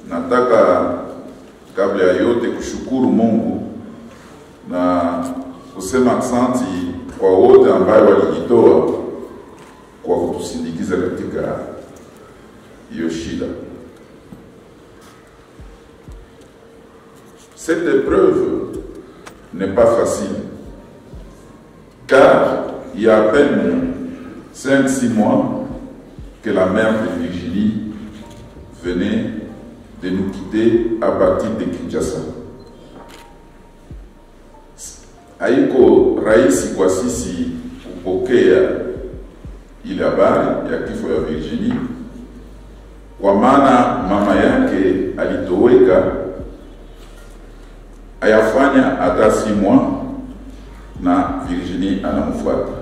Nataka kabla ya yote kushukuru Mungu na kusema asante kwa wote ambao walijitoa kwa kutusindikiza katika hiyo shida. Cette épreuve n'est pas facile, car il y a à peine 5-6 mois que la mère de Virginie venait de nous quitter à partir de Kinshasa. Haiko rahisi kwa sisi kupokea ile habari ya kifo ya Virginie, kwa maana mama yake alitoweka ayafanya hata 6 mois na Virginie anamfuata.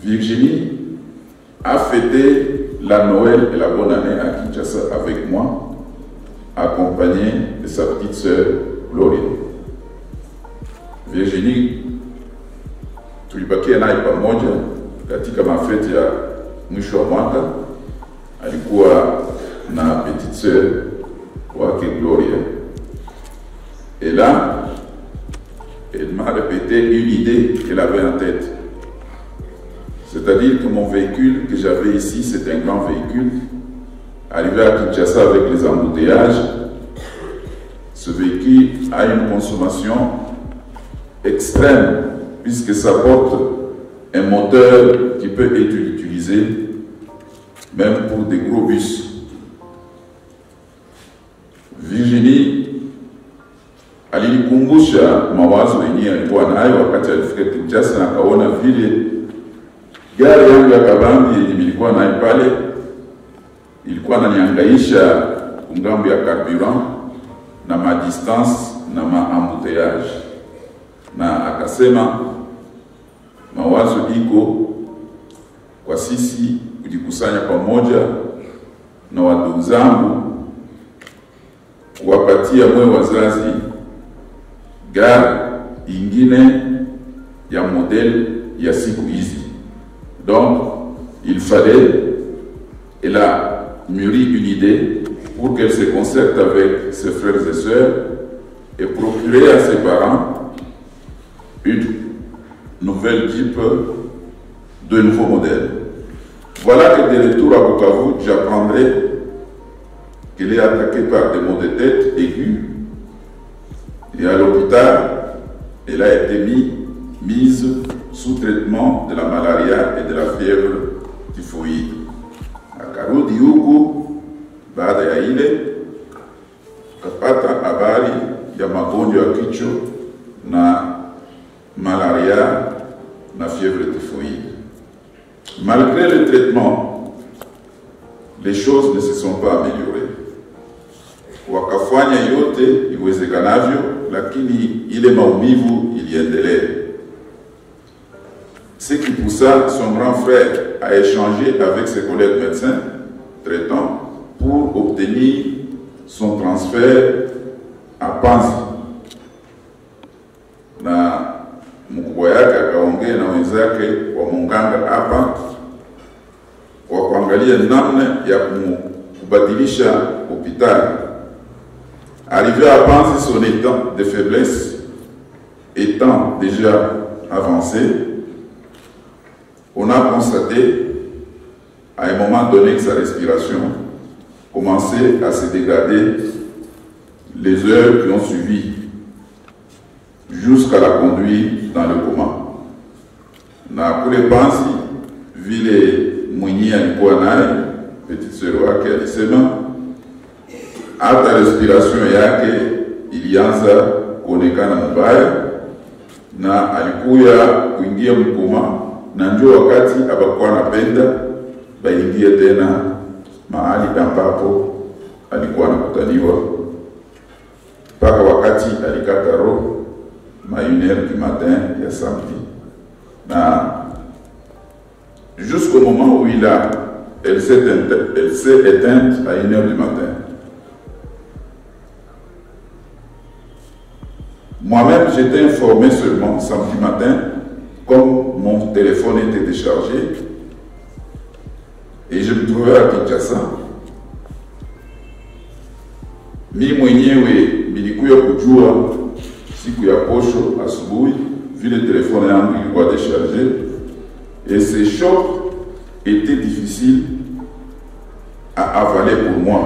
Virginie a fêté la Noël et la bonne année à Kinshasa avec moi, accompagnée de sa petite sœur Gloria. Virginie tulibakia naye pamoja katika mafeti ya mwisho wa mwaka. Alikuwa na petite sœur wake Gloria. Et là, elle m'a répété une idée qu'elle avait en tête. C'est-à-dire que mon véhicule que j'avais ici, c'est un grand véhicule. Arrivé à Kinshasa avec les embouteillages, ce véhicule a une consommation extrême puisque ça porte un moteur qui peut être utilisé même pour des gros bus. Virginie alinikumbusha mawazo yenyewe alikuwa nayo wakati alifika Kinshasa na akaona vile gari yangu ya kabambi yenye nilikuwa nayo pale ilikuwa inanihangaisha ngambo ya carburant na ma distance na ma embouteillage, na akasema mawazo iko kwa sisi kujikusanya pamoja na wadogo zangu kuwapatia mwe wazazi gari ingine ya modèle ya siku hizi. Donc il fallait, elle a mûri une idée pour qu'elle se concerte avec ses frères et sœurs et procurer à ses parents une nouvelle Jeep de nouveau modèle. Voilà que de retour à Bukavu, j'apprendrai qu'elle est attaquée par des maux de tête aigus et à l'hôpital, elle a été mise sous traitement de la malaria et de la fièvre typhoïde. Akarudi huku baada ya ile kapata habari ya magonjwa ya kichwa na malaria na fièvre typhoïde. Malgré le traitement, les choses ne se sont pas améliorées. Wakafanya yote iwezekanavyo, lakini ile maumivu iliendelea. Ce qui poussa son grand frère à échanger avec ses collègues médecins traitants pour obtenir son transfert à Panzi. Na mkubwa yake akaongea na wenzake wa munganga hapa kwa kuangalia namna ya kubadilisha hospitali. Arrivé à Panzi, son état de faiblesse étant déjà avancé, on a constaté à un moment donné que sa respiration commençait à se dégrader les heures qui ont suivi jusqu'à la conduire dans le coma. Na kule Panzi, vile mwenye alikuwa naye, petite sœur wake alisema hata respiration yake ilianza kuonekana mbaya na alikuya kuingia mkoma, na ndio wakati abakuwa anapenda baingie tena mahali ambapo alikuwa anakutaniwa, mpaka wakati alikata roho ma 1h du matin ya samedi. Na jusqu'au moment où elle s'est éteinte à 1h du matin. Moi-même, j'étais informé seulement samedi matin, comme mon téléphone était déchargé, et je me trouvais à Kinshasa. Mi mwenyewe nilikuja kujua siku ya posho asubuhi vile telefone yangu ilikuwa déchargé, et ce choc était difficile à avaler pour moi,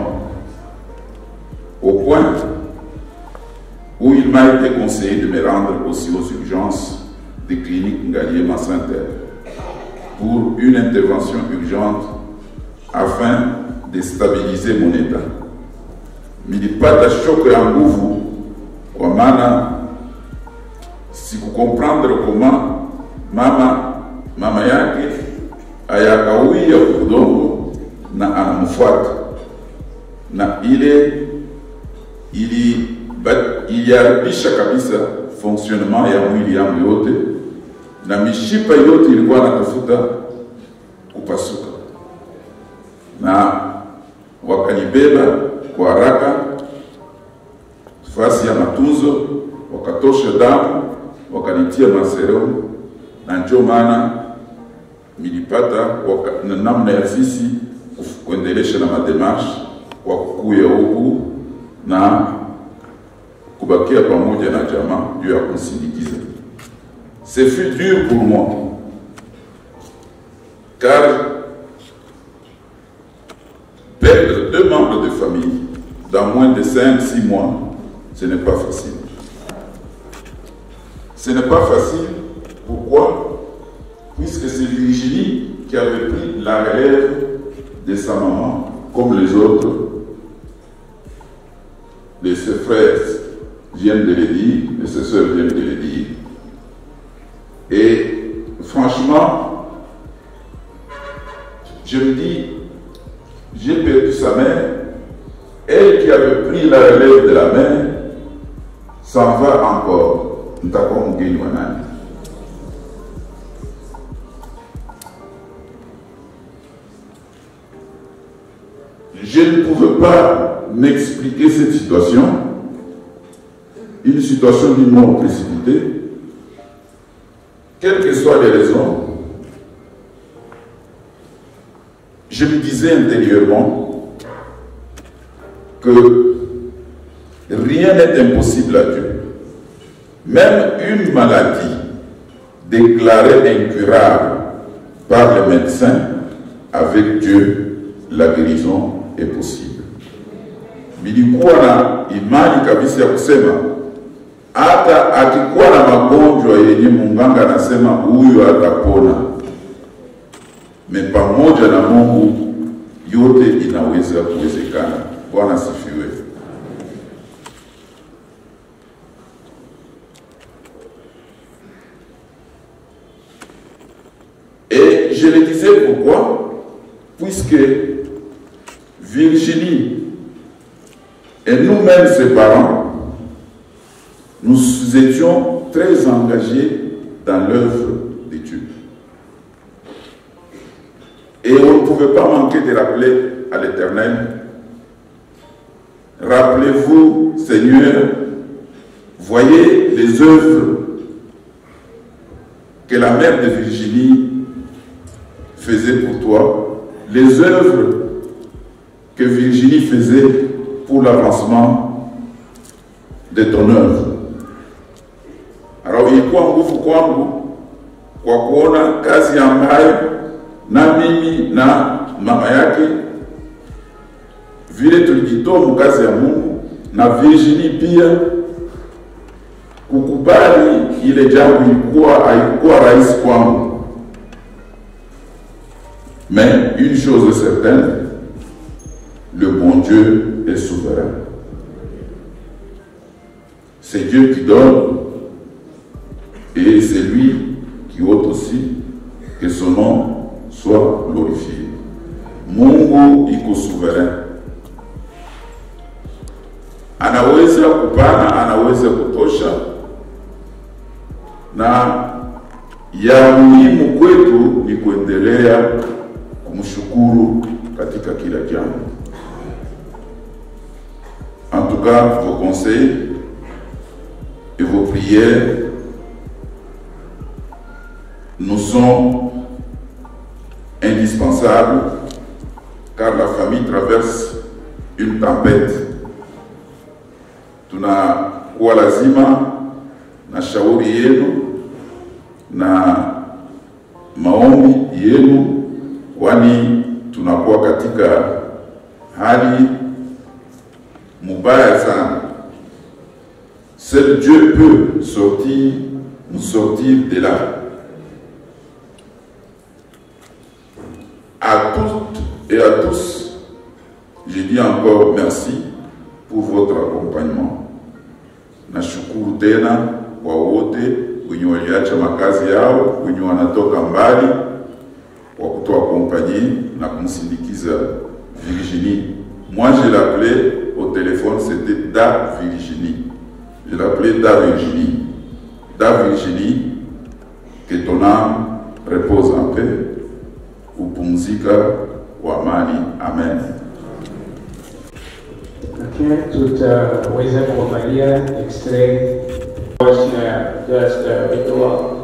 au point où il m'a été conseillé de me rendre aussi aux urgences des cliniques Ngalié Massinter pour une intervention urgente afin de stabiliser mon état. Nilipata choc ya nguvu kwa maana sikukomprendre comment mama yake ayakawia udongo na anamfuata, na iliharibisha kabisa fonctionnement ya mwili yangu yote, na mishipa yote ilikuwa natafuta kupasuka, na wakanibeba kwa haraka fasi ya matunzo, wakatosha damu, wakanitia maserum, na ndio maana nilipata namna ya sisi kuendelesha na mademarshe kwa kukuya huku na kubakia pamoja na jamaa juu ya kusindikiza. Ce fut dur pour moi, car perdre 2 membres de famille dans moins de 5-6 mois, ce n'est pas facile. Ce n'est pas facile, pourquoi? Puisque c'est Virginie qui avait pris la relève de sa maman, comme les autres, de ses frères viennent de le dire, de ses soeurs viennent de le dire. Et franchement, je me dis, j'ai perdu sa mère, elle qui avait pris la relève de la mère, s'en va encore. Je ne pouvais pas m'expliquer cette situation, une situation d'une mort précipitée, quelles que soient les raisons. Je me disais intérieurement que rien n'est impossible à Dieu. Même une maladie déclarée incurable par les médecins, avec Dieu, la guérison est possible. Nilikuwa na imani kabisa ya kusema hata akikuwa na magonjwa yenye munganga anasema huyu atapona, pamoja na Mungu yote inaweza kuwezekana. Bwana sifiwe. Et je le disais pourquoi? Puisque Virginie et nous-mêmes, ses parents, nous étions très engagés dans l'œuvre de Dieu. Et on ne pouvait pas manquer de rappeler à l'Éternel, rappelez-vous, Seigneur, voyez les œuvres que la mère de Virginie faisait pour toi, les œuvres que Virginie faisait pour l'avancement de ton œuvre. Alors ilikuwa nguvu kwangu kwa kuona kazi ambayo na mimi na mama yake vile tulijitoa mu kazi ya Mungu na Virginie pia kukubali ile jambo haikuwa rahisi kwangu. Mais une chose est certaine, le bon Dieu est souverain. C'est Dieu qui donne et c'est lui qui ôte aussi, que son nom soit glorifié. Mungu iko souverain. Anaweza kupana, anaweza kutosha, na ya muhimu kwetu ni kuendelea kumshukuru katika kila jambo. En tout cas, vos conseils et vos prières nous sont indispensables car la famille traverse une tempête. Tunakuwa lazima na shauri yenu na maombi yenu, kwani tunakuwa katika hali mubaya sana. Seul Dieu peut nous sortir de là. À toutes et à tous, je dis encore merci pour votre accompagnement. Nashukuru tena kwa wote wenye waliacha makazi yao, wenye wanatoka mbali kwa kutuaccompagner na kumsindikiza Virginie. Moi je l'appelais au téléphone, c'était Da Virginie. Je l'appelais Da Virginie. Da Virginie, que ton âme repose en paix. Upumzika kwa amani. Amen. Okay, tutaweza kuangalia extrait just ritual.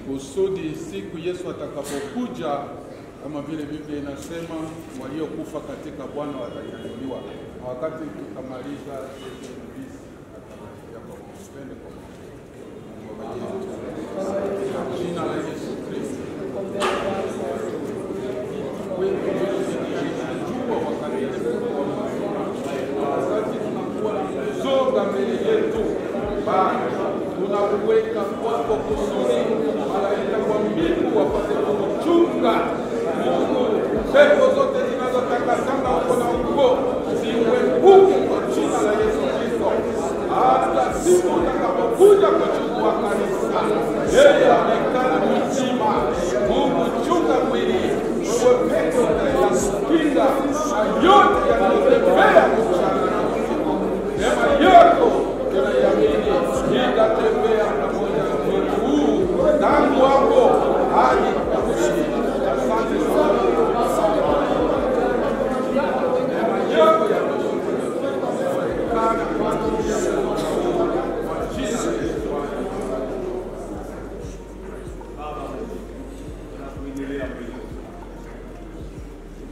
kusudi siku Yesu atakapokuja, kama vile Biblia inasema, waliokufa katika Bwana watanyanyuliwa. Wakati tukamaliza jina la Yesu Kristo, wakati tunakuwa na mzoga mbele yetu, tunaweka kwako kusudi malaika kwa mbingu wapate kuchunga. Mungu, pepo zote zinazotakasanga huko na huko ziwepuke kwa jina la Yesu Kristo, hata siku utakapokuja kuchukua kanisa. Yeye amekana mzima. Mungu, chunga mwili, wewe peke utayaskinga na yote yanayotembea mchana na usiku. Neema yako tutatembea pamoja na mwili huu tangu hapo hadi mwisho. Asante sana. Neema yako ya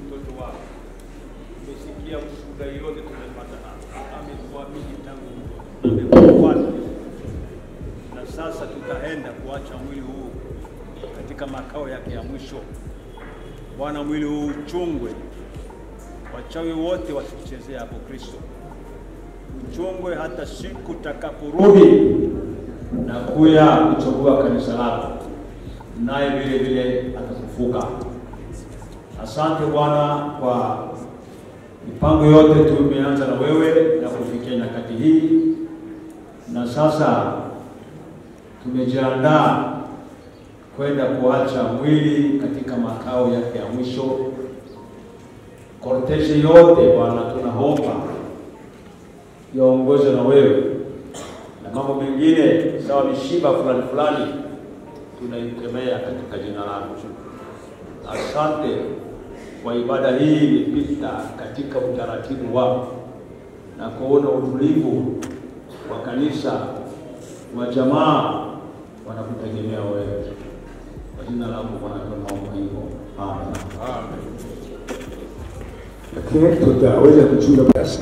mtoto wako umesikia ushuhuda yote tumepata hapa, ametuamini tangu amefuata, na sasa tutaenda kuacha mwili huu katika makao yake ya mwisho. Bwana, mwili huu uchungwe, wachawi wote wasichezee hapo Kristo, uchungwe hata siku takaporudi na kuya kuchagua kanisa lako, naye vile vile atafufuka. Asante Bwana kwa mipango yote tumeanza na wewe na kufikia nyakati hii, na sasa tumejiandaa kwenda kuacha mwili katika makao yake ya mwisho. Korteshi yote Bwana tunaomba yaongozwe na wewe, na mambo mengine sawa mishiba fulani fulani tunaikemea katika jina lako. Asante kwa ibada hii ilipita katika utaratibu wako na kuona utulivu wa kanisa wa jamaa wanakutegemea wewe. Kwa jina lako Bwana tunaomba hivyo. Amen. Amen. Ok, tutaweza kuchunga basi.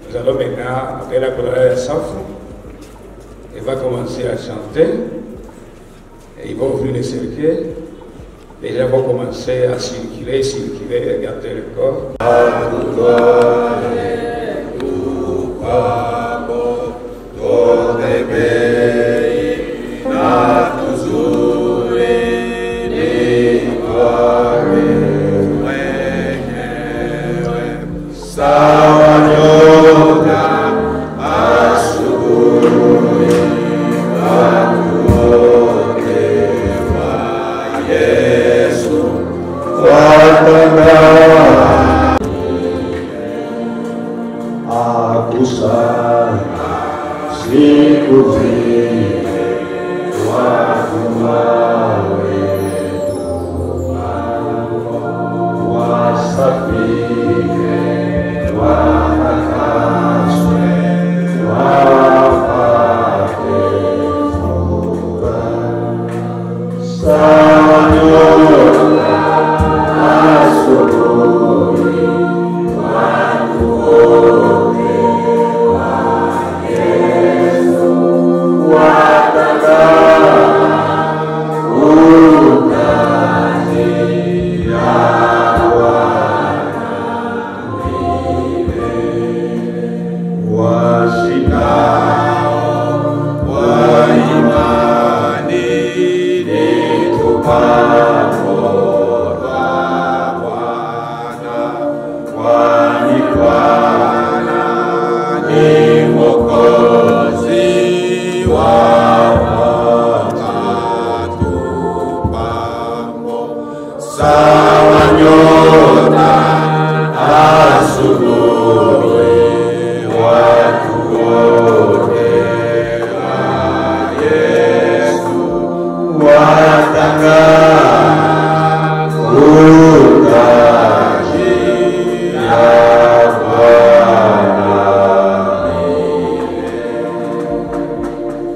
Nous allons maintenant, après la chorale de Safo, il va commencer à chanter. Et ils vont ouvrir les cercueils. Les gens vont commencer à circuler, regarder le corps.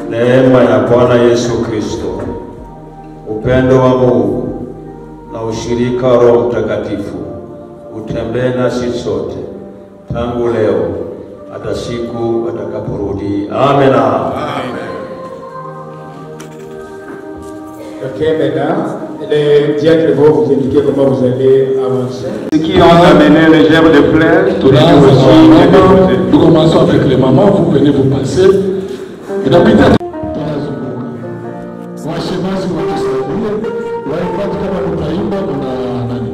Neema ya Bwana Yesu Kristo, upendo wa Mungu na ushirika wa Roho Mtakatifu utembee nasi sote tangu leo hata siku atakaporudi. Amen. Ok, maintenant, les diacres vont vous indiquer comment vous allez avancer. Ce qui ont amené les germes de fleurs, nous commençons avec les mamans, vous venez vous passer. Et d'habiter washemazi watusaidia waimbaji kama mtaimba na nani.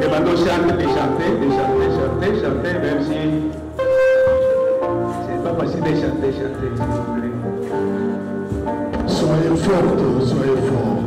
Demandons chante de chanter, même si c'est pas facile de chanter, s'il vous plaît. Soyez fortes, soyez forts.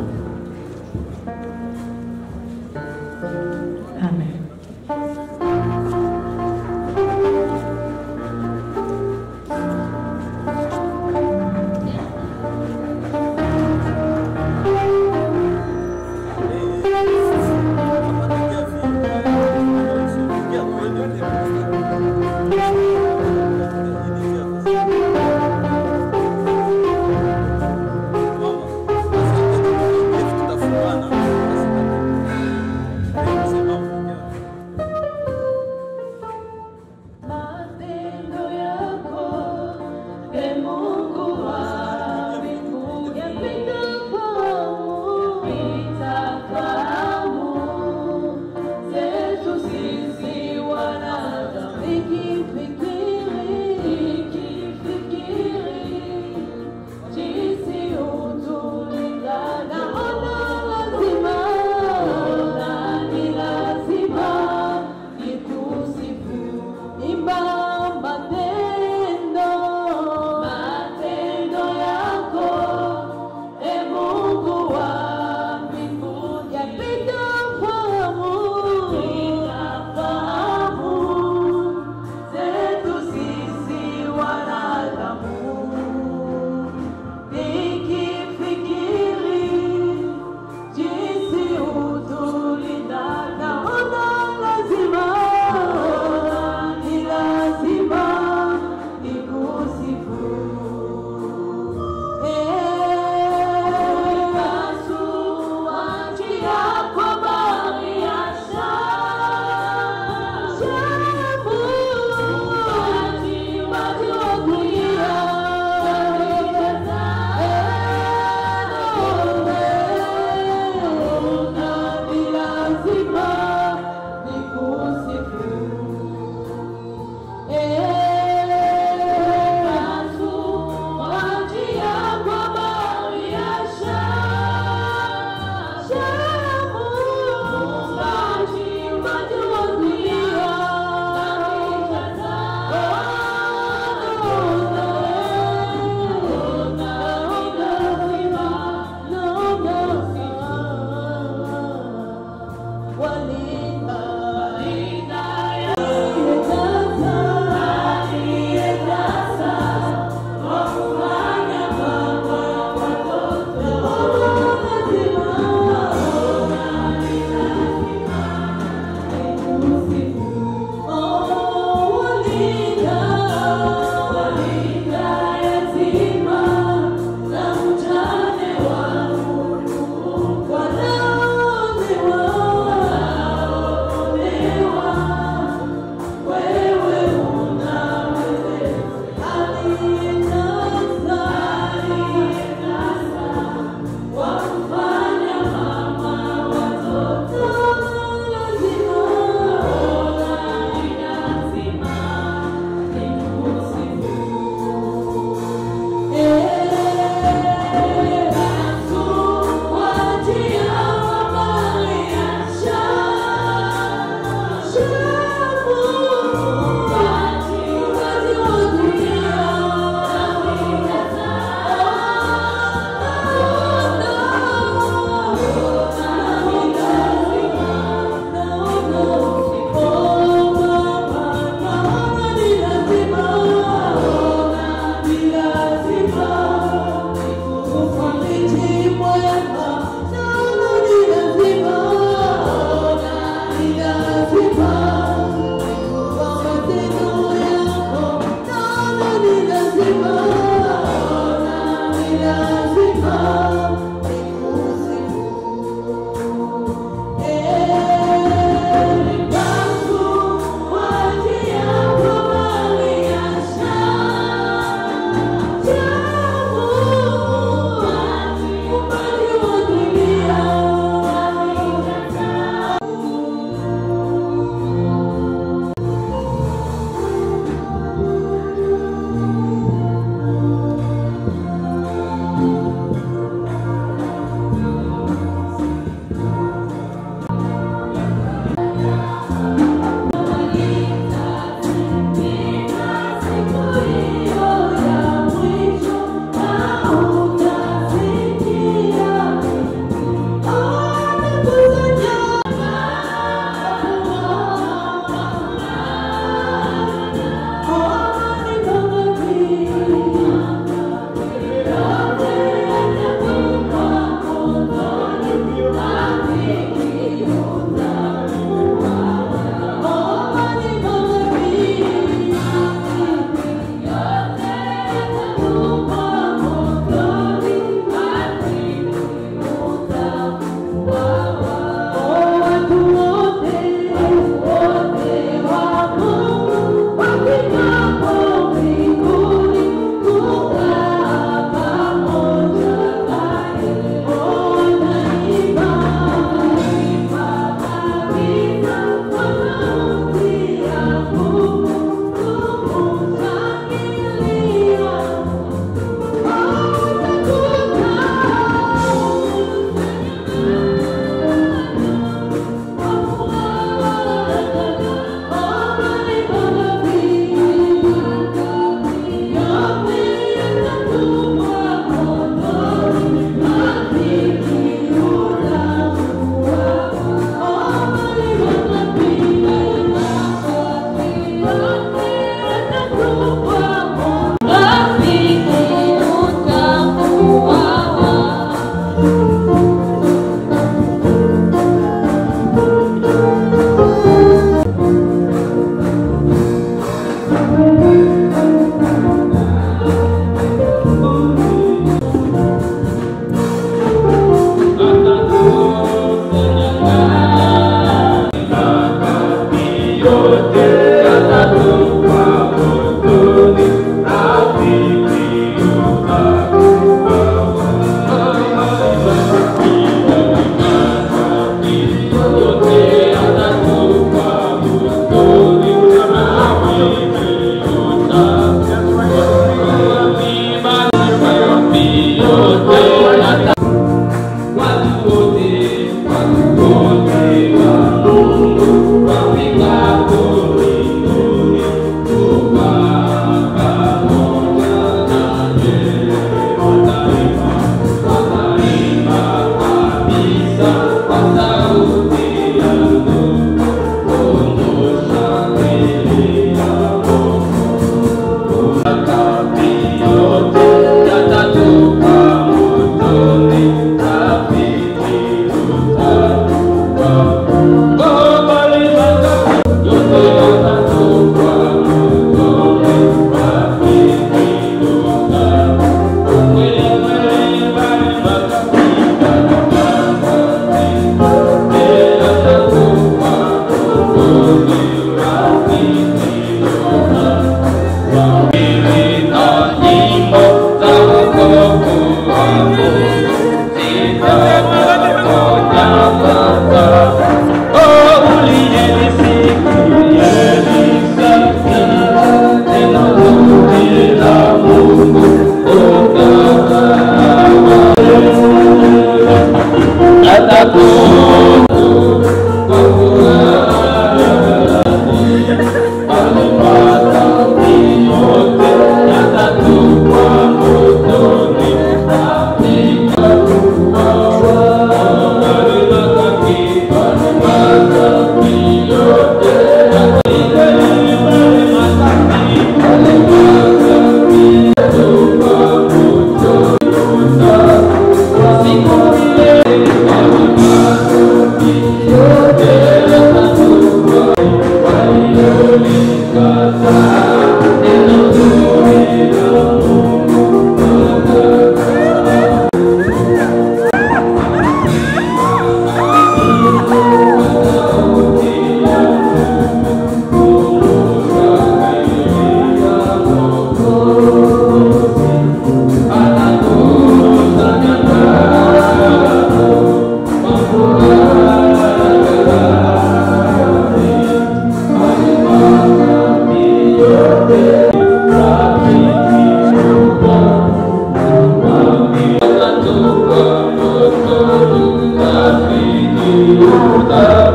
Kita